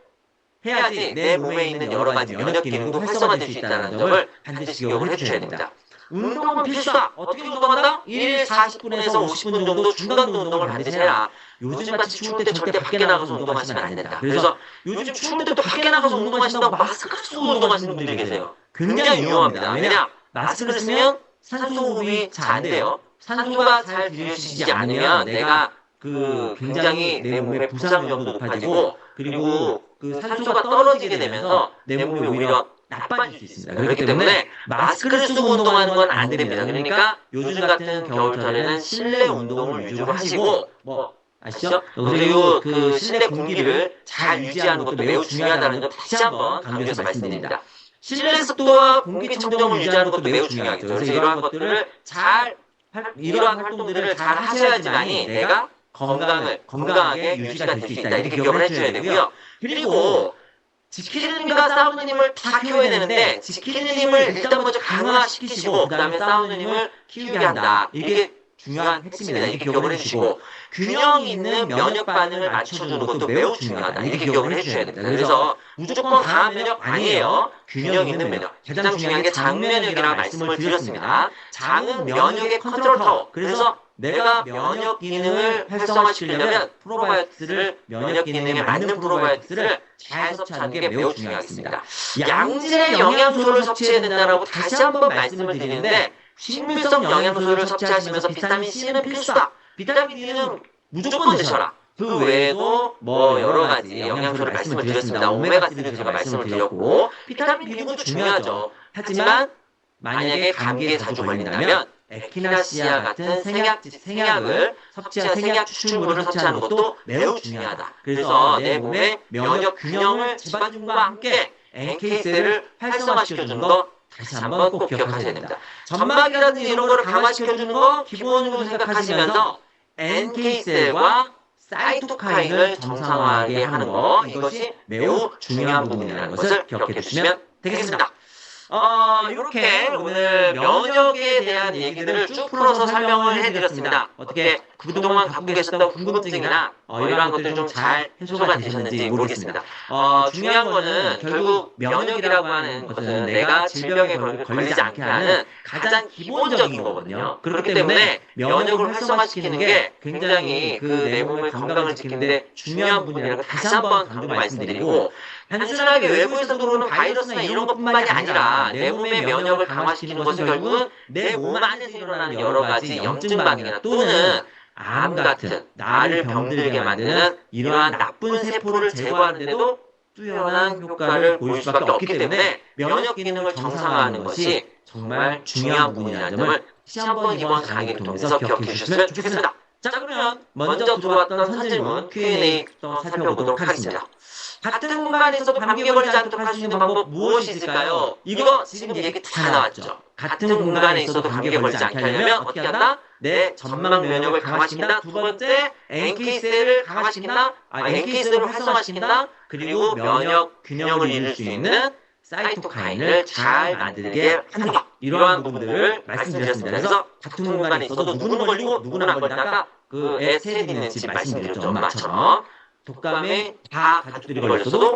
해야지 내 몸에 있는 여러 가지 면역 기능도 활성화될 수 있다는 점을 반드시 기억을 해주셔야 됩니다. 운동은 필수다. 어떻게 운동한다? 1일 40분에서 50분 정도 중간도 운동을 반드시 해라. 요즘같이 추울 때 절대 밖에 나가서 운동하시면 안 된다. 그래서 요즘 추울 때 또 밖에 나가서 운동하신다고 마스크를 쓰고 운동하시는 분들이 계세요. 굉장히 위험합니다. 왜냐? 마스크를 쓰면 산소 호흡이 잘 안 돼요. 산소가 잘 들여지지 않으면 내가 굉장히 내 몸의 부상 위험도 높아지고 그리고 산소가 떨어지게 되면서 내 몸이 오히려 나빠질 수 있습니다. 그렇기 때문에 마스크를 쓰고 운동하는 건 안 됩니다. 그러니까 요즘 같은 겨울철에는 실내 운동을 위주로 하시고 아시죠? 그리고 실내 공기를 잘 유지하는 것도 매우 중요하다는 점 다시 한번 강조해서 말씀드립니다. 실내 습도와 공기청정을 유지하는 것도 매우 중요하겠죠. 그래서 이러한 활동들을 잘 하셔야지만이 내가 건강하게 유지가 될 수 있다. 이렇게 기억을 해주셔야 되고요. 그리고 지키느님과 사우느님을 다 키워야 되는데 지키느님을 일단 먼저 강화시키시고 그 다음에 사우느님을 키우게 한다. 이게 중요한 핵심이다. 이렇게 기억을 해주시고 균형 있는 면역 반응을 맞춰주는 것도 매우 중요하다. 이렇게 기억을 해주셔야 됩니다. 그래서 무조건 강한 면역 아니에요. 균형 있는 면역. 가장 중요한 게 장면역이라는 말씀을 드렸습니다. 장은 면역의 컨트롤 타워. 그래서 내가 면역 기능을 활성화시키려면 면역 기능에 맞는 프로바이오틱스를 잘 섭취하는 게 매우 중요하겠습니다. 양질의 영양소를 섭취해야 된다고 다시 한번 말씀을 드리는데 식물성 영양소를 섭취하시면서 비타민 C는 필수다. 비타민 D는 무조건 드셔라. 그 외에도 여러 가지 영양소를 말씀을 드렸습니다. 오메가3를 제가 말씀을 드렸고 비타민 B도 중요하죠. 하지만 만약에 감기에 자주 걸린다면 에키나시아 같은 생약을 생약 추출물을 섭취하는 것도 매우 중요하다. 그래서 내 몸의 면역 균형을 집안중과 함께 NK셀을 활성화시켜주는 거 다시 한번 꼭 기억하셔야 됩니다. 점막이라든지 이런 거를 강화시켜주는 거 기본으로 생각하시면서 NK셀과 사이토카인을 정상화하게 하는 거 이것이 매우 중요한 부분이라는 것을 기억해 주시면 되겠습니다. 이렇게 오늘 면역에 대한 얘기들을 쭉 풀어서 설명을 해드렸습니다. 어떻게 그동안 갖고 계셨던 궁금증이나 이러한 것들 좀 잘 해소가 되셨는지 모르겠습니다. 중요한 거는 결국 면역이라고 하는 것은 내가 질병에 걸리지 않게 하는 가장 기본적인 거거든요. 그렇기 때문에 면역을 활성화시키는 게 굉장히 내 몸의 건강을 지키는데 중요한 부분이라고 다시 한번 강조 말씀드리고 단순하게 외부에서 들어오는 바이러스나 이런 것뿐만이 아니라 내 몸의 면역을 강화시키는 것은 결국은 내 몸 안에서 일어나는 여러 가지 염증 반응이나 또는 암 같은 나를 병들게 만드는 이러한 나쁜 세포를 제거하는데도 뚜렷한 효과를 보일 수밖에 없기 때문에 면역 기능을 정상화하는 것이 정말 중요한 부분이라는 점을 다시 한번 이번 강의를 통해서 기억해 주셨으면 좋겠습니다. 자, 그러면 먼저 들어왔던 선질문 Q&A부터 살펴보도록 하겠습니다. 같은 공간에서도 감기에 걸리지 않도록 할 수 있는 방법 무엇이 있을까요? 이거 지금 얘기 다 나왔죠. 같은 공간에 있어도 감기에 걸리지 않게 하려면 어떻게 한다? 내 점막 면역을 강화시킨다. 두 번째, NK셀을 강화시킨다. NK셀을 활성화시킨다. 그리고 면역 균형을 이룰 수 있는 사이토카인을 잘 만들게 한다. 이러한 부분들을 말씀드렸습니다. 그래서 같은 공간에 있어도 누구는 걸리고 누구는 안 걸리다가 애 세리는 집 말씀드렸죠. 엄마처럼. 독감에 다 가족들이 걸렸어도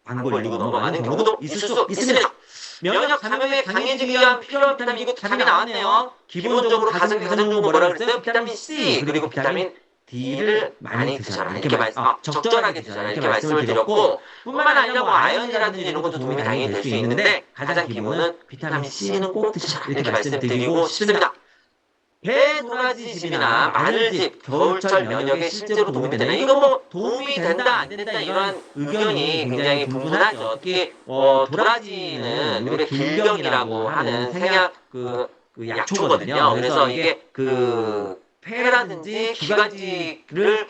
안 걸리고 넘어가는 경우도 있을 수 있습니다. 면역 감염에 강해지기 위한 필요한 비타민, 이거 답이 나왔네요. 기본적으로 가장 좋은 거 뭐라 그랬어요? 비타민 C 그리고 비타민 D를 많이 드셔라. 이렇게 적절하게 드셔라. 이렇게 말씀을 드렸고, 뿐만 아니라 뭐 아연이라든지 이런 것도 도움이 당연히 될 수 있는데 가장 기본은 비타민 C는 꼭 드셔라. 이렇게 말씀드리고 싶습니다. 배 도라지 즙이나 마늘즙, 겨울철 면역에 실제로 도움이 되나? 이거 뭐 도움이 된다 안 된다 이런 의견이 굉장히 분분하죠. 특히 도라지는 우리가 길경이라고 하는 생약 약초거든요. 그래서 이게 폐라든지 기관지를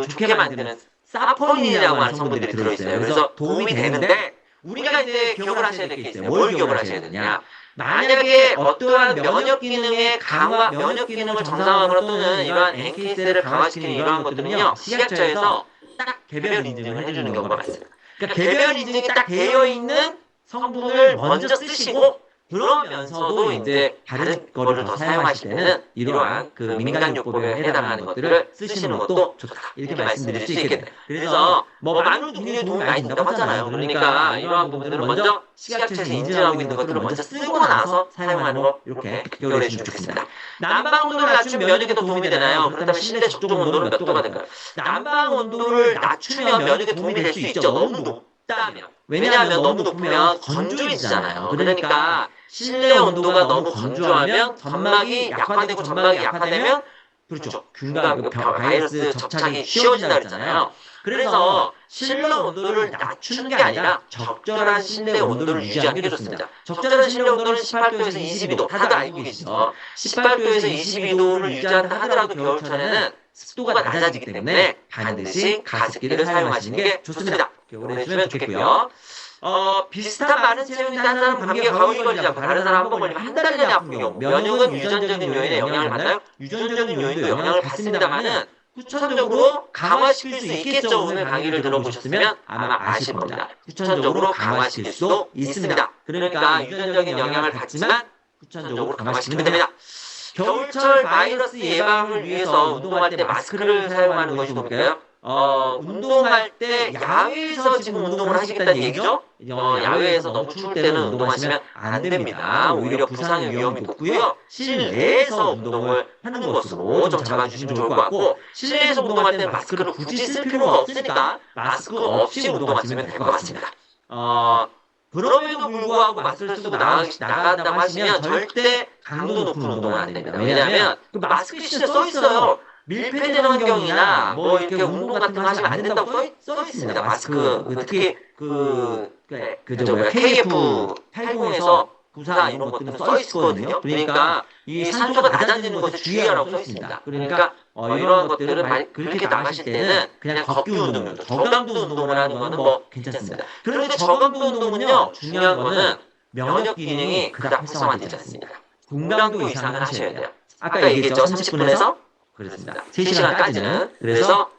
좋게 만드는 사포닌이라고 하는 성분들이 들어있어요. 그래서 도움이 되는데 우리가 이제 기억을 하셔야 될 게 있어요. 뭘 기억을 하셔야 되냐? 만약에 어떠한 면역 기능의 강화, 면역 기능을 정상화하거나 또는 이러한 NK셀을 강화시키는 이러한 것들은요, 식약처에서 딱 개별 인증을 해주는 경우가 많습니다. 그러니까 개별 인증이 딱 되어 있는 성분을 먼저 쓰시고, 그러면서도 이제 다른 거를 더 사용하실 때는 이러한 민간요법에 해당하는 것들을 쓰시는 것도 좋다. 이렇게 말씀드릴 수 있겠네요. 그래서 뭐 마늘도 굉장히 도움이 많이 된다고 하잖아요. 그러니까 이러한 부분들을 먼저 식약처에서 인증하고 있는 것들을 먼저 쓰고 나서 사용하는 거 이렇게 기억해 주시면 좋겠습니다. 난방 온도를 낮추면 면역에도 도움이 되나요? 그렇다면 실내 적정 온도는 몇 도가 될까요? 난방 온도를 낮추면 면역에 도움이 될 수 있죠. 너무 높다면. 왜냐하면 너무 높으면 건조해지잖아요. 그러니까 실내 온도가 너무 건조하면 점막이 약화되고 점막이 약화되면 그렇죠. 바이러스 접착이 쉬워진다 그랬잖아요. 그래서 실내 온도를 낮추는 게 아니라 적절한 실내 온도를 유지하는 게 좋습니다. 적절한 실내 온도는 18도에서 22도. 다들 알고 계시죠? 18도에서 22도를 유지한다 하더라도 겨울철에는 습도가 낮아지기 때문에 반드시 가습기를 사용하시는 게 좋습니다. 기억을 해주시면 좋겠고요. 비슷한 많은 체형인데 한 사람은 감기에 가혹이 걸리지 않고 다른 사람 한 번 걸리면 한 달 내내 아픈 경우, 면역은 유전적인 요인에 영향을 받나요? 유전적인 요인도 영향을 받습니다만은 후천적으로 강화시킬 수 있겠죠. 오늘 강의를 들어보셨으면 아마 아실 겁니다. 후천적으로 강화시킬 수도 있습니다. 그러니까 유전적인 영향을 받지만 후천적으로 강화시키면 됩니다. 겨울철 바이러스 예방을 위해서 운동할 때 마스크를 사용하는 것이 좋을까요? 운동할 때 야외에서 지금 운동을 하시겠다는 얘기죠? 야외에서 너무 추울 때는 운동하시면 안 됩니다. 오히려 부상의 위험이 높고요. 실내에서 운동을 하는 것으로 좀 잡아주시면 좋을 것 같고, 실내에서 운동할 때는 마스크를 굳이 쓸 필요가 없으니까 마스크 없이 운동하시면 될 것 같습니다. 그럼에도 불구하고 마스크를 쓰고 나간다고 하시면 절대 강도 높은 운동은 안 됩니다. 왜냐하면 그 마스크 진짜 써 있어요. 밀폐된 환경이나 뭐 이렇게 운동 같은 거 하시면 안 된다고 써 있습니다. 마스크 특히 KF80에서 94 이런 것들은 써 있거든요. 그러니까 이 산소가 낮아지는 것을 주의하라고 써 있습니다. 그러니까 이런 것들은 그렇게 나가실 때는 그냥 걷기 운동으로 저강도 운동을 하는 거는 뭐 괜찮습니다. 그런데 저강도 운동은요, 중요한 거는 면역 기능이 그닥 활성화되지 않습니다. 중강도 이상은 하셔야 돼요. 아까 얘기했죠. 30분에서 그렇습니다. 3시간까지는. 그래서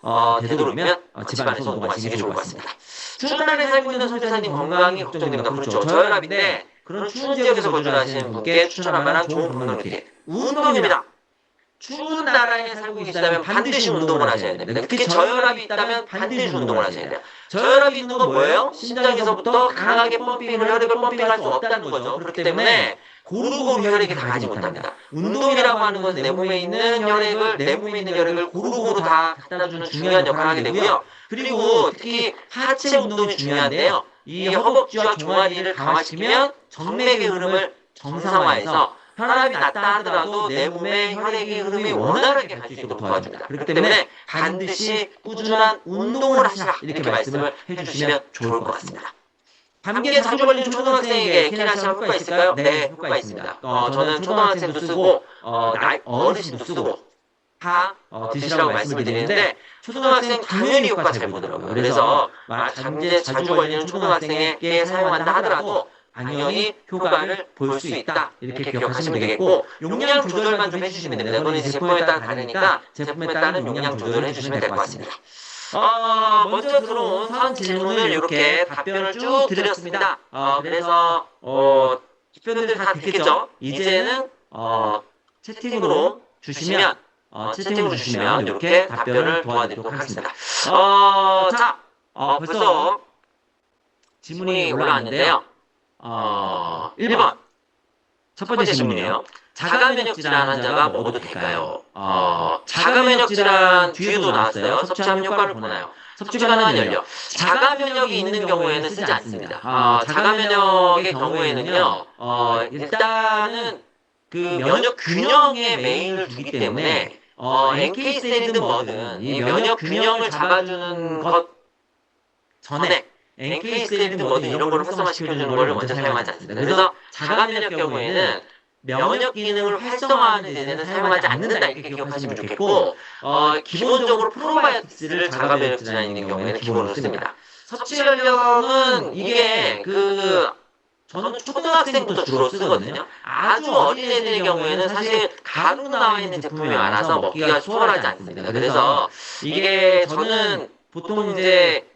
되도록이면 집안에서 운동하시는 게 좋을 것 같습니다. 추운 나라에 살고 있는 선교사님 건강이 걱정됩니다. 그렇죠. 저혈압인데 그런 추운 지역에서 거주하시는 분께 추천할 만한 좋은 건강 루틴 운동입니다. 추운 나라에 살고 계시다면 반드시 운동을 하셔야 됩니다. 특히 저혈압이 있다면 반드시 운동을 하셔야 돼요. 저혈압이 있는 건 뭐예요? 심장에서부터 강하게 혈액을 펌핑할 수 없다는 거죠. 그렇기 때문에 고루고루 혈액이 강하지 못합니다. 운동이라고 하는 것은 내 몸에 있는 혈액을 고루고루 다 갖다주는 중요한 역할을 하게 되고요. 그리고 특히 하체 운동이 중요한데요. 이 허벅지와 종아리를 강화시키면 정맥의 흐름을 정상화해서 혈압이 낮다 하더라도 내 몸에 혈액의 흐름이 원활하게 갈 수 있도록 도와줍니다. 그렇기 때문에 반드시 꾸준한 운동을 하시라 이렇게 말씀을 해주시면 좋을 것 같습니다. 감기에 자주 걸린 초등학생에게 에키나시아 효과 있을까요? 네, 효과 있습니다. 저는 초등학생도 쓰고 어르신도 쓰고 다 드시라고 말씀을 드리는데 초등학생 당연히 효과 잘 보더라고요. 그래서 감기에 자주 걸리는 초등학생에게 사용한다 하더라도 당연히 효과를 볼 수 있다. 이렇게 기억하시면 되겠고 용량 조절만 좀 해주시면 됩니다. 이건 이제 제품에 따라 다르니까 제품에 따른 용량 조절을 해주시면 될 것 같습니다. 먼저 들어온 사원 질문을 이렇게 답변을 쭉 드렸습니다. 그래서 답변들 다 됐겠죠? 이제는 채팅으로 주시면 이렇게 답변을 도와드리도록 하겠습니다. 벌써 질문이 올라왔는데요. 1번 첫 번째 질문이에요. 자가면역 질환 환자가 먹어도 될까요? 자가면역 질환 뒤에도 나왔어요. 섭취하면 효과를 보나요? 섭취 가능한 연료. 자가면역이 있는 경우에는 쓰지 않습니다. 자가면역의 경우에는요, 일단은 그 면역 균형에 메인을 두기 때문에 NK셀이든 뭐든 이 면역 균형을 잡아주는 것 전에 NK셀이든 뭐든 이런 걸 활성화시켜주는 걸 먼저 사용하지 않습니다. 그래서 자가면역 경우에는 면역 기능을 활성화하는 데는 사용하지 않는다 이렇게 기억하시면 좋겠고 기본적으로 프로바이오틱스를 자가면역 질환이 있는 경우에는 기본으로 씁니다. 섭취 연령은 이게 저는 초등학생부터 주로 쓰거든요. 아주 어린 애들의 경우에는 사실 가루로 나와 있는 제품이 많아서 먹기가 수월하지 않습니다. 그래서 이게 저는 보통 이제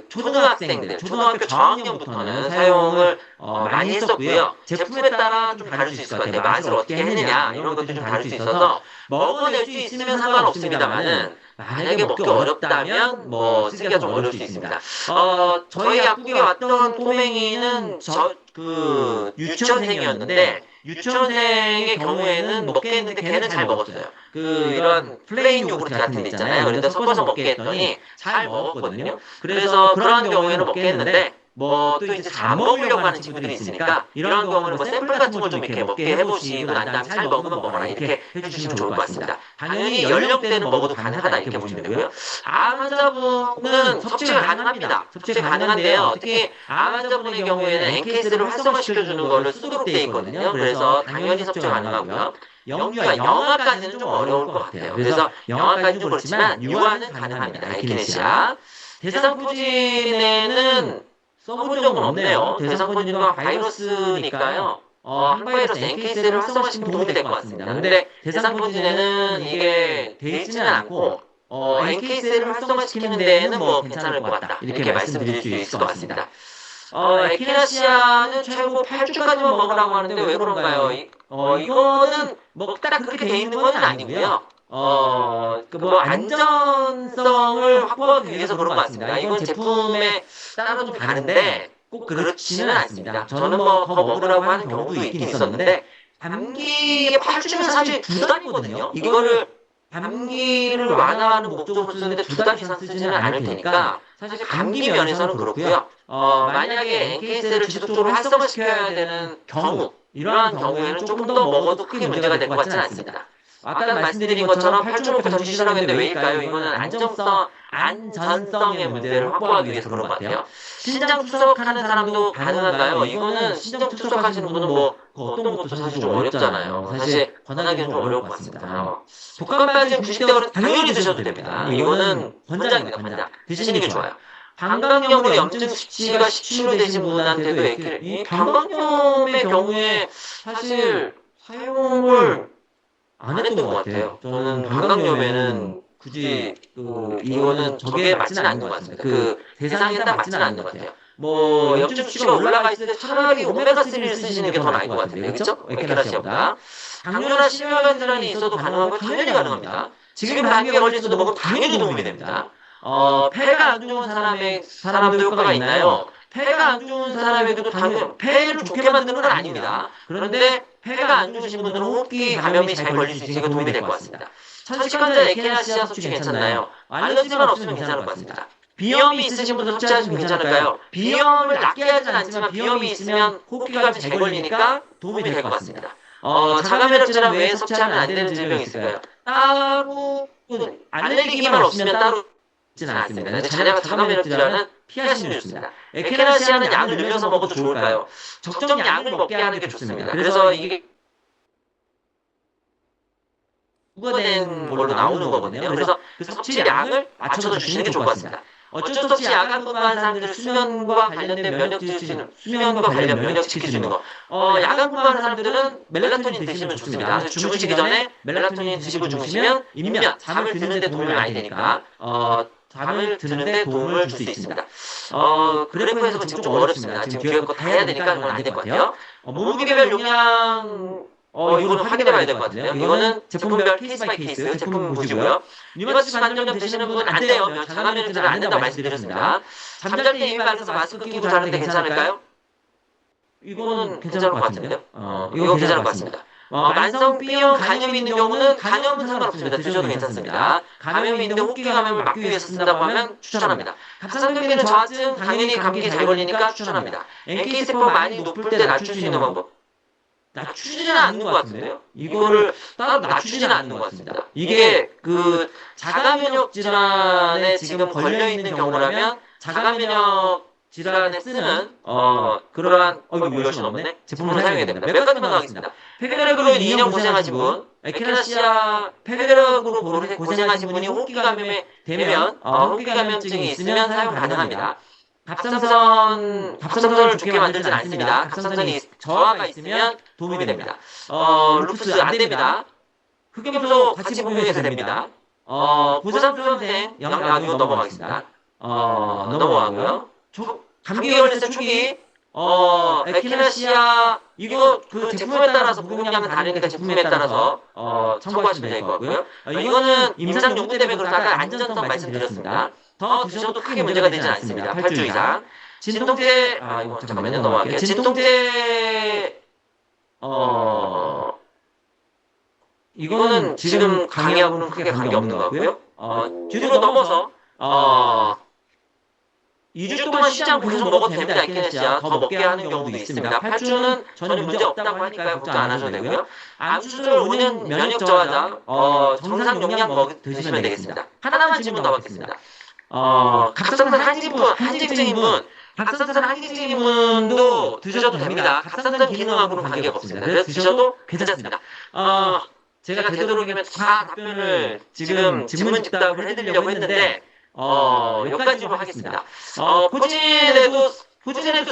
초등학생들, 초등학교 저학년부터는 사용을 많이 했었고요. 제품에 따라 좀 다를 수 있을 것 같아요. 맛을 어떻게 했느냐 이런 것도 좀 다를 수 있어서 먹어낼 수 있으면 상관없습니다만은 만약에 먹기 어렵다면 쓰기가 좀 어려울 수 있습니다. 저희 약국에 왔던 꼬맹이는 유치원생이었는데 유치원생의 경우에는 먹게 했는데 걔는 잘 먹었어요. 이런 플레인 요구르트 같은 데 있잖아요. 그래서 섞어서 먹게 했더니 잘 먹었거든요. 그래서 그런 경우에는 먹게 했는데 또 이제 잘 안 먹으려고 하는 친구들이 있으니까 이런 경우는 샘플 같은 걸 좀 이렇게 먹게 해보시고 난 다음에 잘 먹으면 먹어라 이렇게 해주시면 좋을 것 같습니다. 당연히 연령대는 먹어도 가능하다 이렇게 보시면 되고요. 암 환자분은 섭취가 가능합니다. 섭취가 가능한데요. 특히 암 환자분의 경우에는 NK셀을 활성화시켜주는 거를 쓰도록 되어 있거든요. 그래서 당연히 섭취가 가능하고요. 영아까지는 좀 어려울 것 같아요. 그래서 영아까지는 좀 그렇지만 유아는 가능합니다. 에키네시아. 대상포진에는 써본 적은 없네요. 대상포진은 바이러스니까요. 항바이러스 NK셀을 활성화시키면 도움이 될 것 같습니다. 근데 대상포진에는 이게 되어 있지는 않고 NK셀을 활성화시키는 데에는 괜찮을 것 같다. 이렇게 말씀드릴 수 있을 것 같습니다. 에키나시아는 최고 8주까지만 먹으라고 하는데 왜 그런가요? 이거는 딱 그렇게 돼 있는 건 아니고요. 안전성을 확보하기 위해서 그런 것 같습니다. 이건 제품에 따라 좀 다른데 꼭 그렇지는 않습니다. 저는 더 먹으라고 하는 경우도 있긴 있었는데 감기에 8주면 사실 2달이거든요. 이거를 감기를 완화하는 목적으로 쓰는데 2달 이상 쓰지는 않을 테니까 사실 감기 면에서는 그렇고요. 만약에 NK셀을 지속적으로 활성화시켜야 되는 경우 이러한 경우에는 조금 더 먹어도 크게 문제가 될 것 같지는 않습니다. 아까 말씀드린 것처럼 8주 먹고 던지시라고 했는데 왜일까요? 이거는 안전성의 문제를 확보하기 위해서 그런 것 같아요. 신장 투석하는 사람도 가능한가요? 이거는 신장 투석하시는 분은 어떤 것도 사실 좀 어렵잖아요. 사실 권하기는 좀 어려울 것 같습니다. 독감까지는 90대 당연히 드셔도 됩니다. 이거는 권장입니다. 권장. 드시는 게 좋아요. 방광염으로 염증 수치가 17로 되신 분한테도 이 방광염의 경우에 사실 사용을 안 했던 것 같아요. 저는 방광염에는 굳이 이거는 저게 맞지는 않는 것 같습니다. 대상에 딱 맞지는 않는 것 같아요. 염증 수치가 올라가 있을 때 차라리 오메가3를 쓰시는 게 더 나을 것 같은데, 그렇죠? 에키나시아보다. 당뇨나 심혈관 질환이 있어도 가능하고 당연히 가능합니다. 지금 감기에 걸려서도 먹으면 당연히 도움이 됩니다. 폐가 안 좋은 사람도 효과가 있나요? 폐가 안 좋은 사람에게도 당연 폐를 좋게 만드는 건 아닙니다. 그런데 폐가 안 좋으신 분들은 호흡기 감염이 잘 걸릴 수 있으니까 도움이 될 것 같습니다. 천식 환자 에키나시아 섭취 괜찮나요? 알러지만 없으면 괜찮을 것 같습니다. 비염이 있으신 분들 섭취하시면 괜찮을까요? 비염을 낫게 하진 않지만 비염이 있으면 호흡기 감염이 잘 걸리니까 도움이 될 것 같습니다. 자가면역 질환 외에 섭취하면 안 되는 질병이 있을까요? 따로 알레르기만 없으면 따로 있지는 않습니다. 근데 자녀가 자가면역 질환은 피하시는 게 좋습니다. 에케나시아는 양을 늘려서 먹어도 좋을까요? 적정 양을 먹게 하는 게 좋습니다. 그래서 이게 부과된 걸로 나오는 거거든요. 그래서 그 섭취 양을 맞춰서 주시는 게 좋을 것 같습니다. 어쩔 수 없이 야간 근무하는 사람들은 수면과 관련된 면역 지수는 수면과 관련 면역 지킬 수 있는 거. 야간 근무하는 사람들은 멜라토닌 드시면 좋습니다. 그래서 주무시기 전에 멜라토닌 드시고 주무시면 입면, 잠을 드는데 도움이 많이 되니까 잠을 드는데 도움을 줄 수 있습니다. 그래프에서 지금 좀 어렵습니다. 지금 뒤에 거 다 해야 되니까 그건 안 될 것 같아요. 몸무게별 용량 이거는 확인해봐야 될 것 같은데요. 이거는 제품별 케이스 바이 케이스 제품 보시고요. 류마티스 관절염 되시는 분은 안 돼요. 자가면역 질환 안 된다고 말씀드렸습니다. 잠잘 때 이미 발라서 마스크 끼고 자는데 괜찮을까요? 이거는 괜찮을 것 같은데요. 이거 괜찮을 것 같습니다. 만성 B형 간염이 있는 경우는 간염은 상관없습니다. 드셔도 괜찮습니다. 감염이 있는데 호흡기 감염을 막기 위해서 쓴다고 하면 추천합니다. 갑상선비는 저하증 당연히 감기 잘 걸리니까 추천합니다. NK세포 많이 높을 때 낮출 수 있는 방법. 낮추지는 않는 것 같은데요? 이거를 따로 낮추지는 않는 것 같습니다. 이게 그 자가면역 질환에 지금 걸려있는 경우라면 자가면역 질환에 쓰는 그러한 이거 열심히 없네? 제품을 사용해야 됩니다. 몇 가지만 나가겠습니다. 폐결핵으로 2년 고생하신 분, 에케나시아 폐결핵으로 고생하신 분이 호흡기 감염에 되면 호흡기 감염증이 있으면 사용 가능합니다. 갑상선을 좋게 만들진 않습니다. 갑상선이 저하가 있으면 도움이 됩니다. 루푸스 안 됩니다. 흑염소 같이 복용해서 됩니다. 고산수험생 이거 넘어가겠습니다. 넘어가고요. 감기 걸렸을 때 초기 에키나시아 이거 그 제품에 따라서 복용량은 다르니까 제품에 따라서 참고하시면 될 것 같고요. 이거는 임상 연구 때문에 그렇다가 안전성 말씀드렸습니다. 더 드셔도 크게 문제가 되지 않습니다. 8주 이상. 진통제, 이거 잠깐만요. 넘어갈게요. 진통제, 이거는 지금 강의하고는 크게 관계없는 것 같고요. 뒤로 넘어서, 2주 동안 쉬지 않고 계속 먹어도 됩니다. 에키네시아. 더 먹게 하는 경우도 있습니다. 8주는 전혀 문제 없다고 하니까 걱정 안 하셔도 되고요. 암수술 5년 면역 저하자, 정상 용량 드시면 되겠습니다. 하나만 질문 더 받겠습니다. 갑상선 한증증인 분, 갑상선 한증증인 분도 드셔도 됩니다. 갑상선 기능하고는 관계가 없습니다. 그래서 드셔도 괜찮습니다. 제가 되도록이면 다 답변을 지금 질문즉답을 해드리려고 했는데, 여기까지로 하겠습니다. 포진에도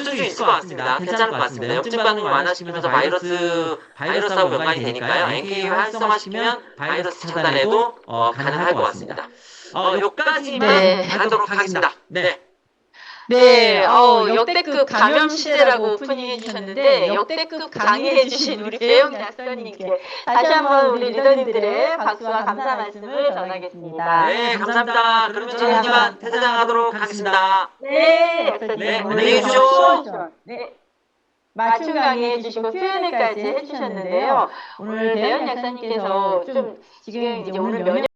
쓸 수 있을 것 같습니다. 괜찮을 것 같습니다. 염증 반응이 많아지면서 바이러스하고 연관이 되니까요. NK 활성화시키면 바이러스 차단에도 가능할 것 같습니다. 여기까지만 하도록 하겠습니다. 네. 네, 역대급 감염 시대라고 오프닝 해주셨는데 역대급 강의해주신 우리 배영 약사님께 다시 한번 우리 리더님들의 박수와 감사 말씀을 전하겠습니다. 네, 감사합니다. 그러면 저는 이만 퇴장하도록 하겠습니다. 네, 약사님. 네, 안녕히 계십시오. 네. 맞춤 강의 해주시고 Q&A까지 해주셨는데요. 오늘 배영 약사님께서 좀 지금 이제 오늘 면역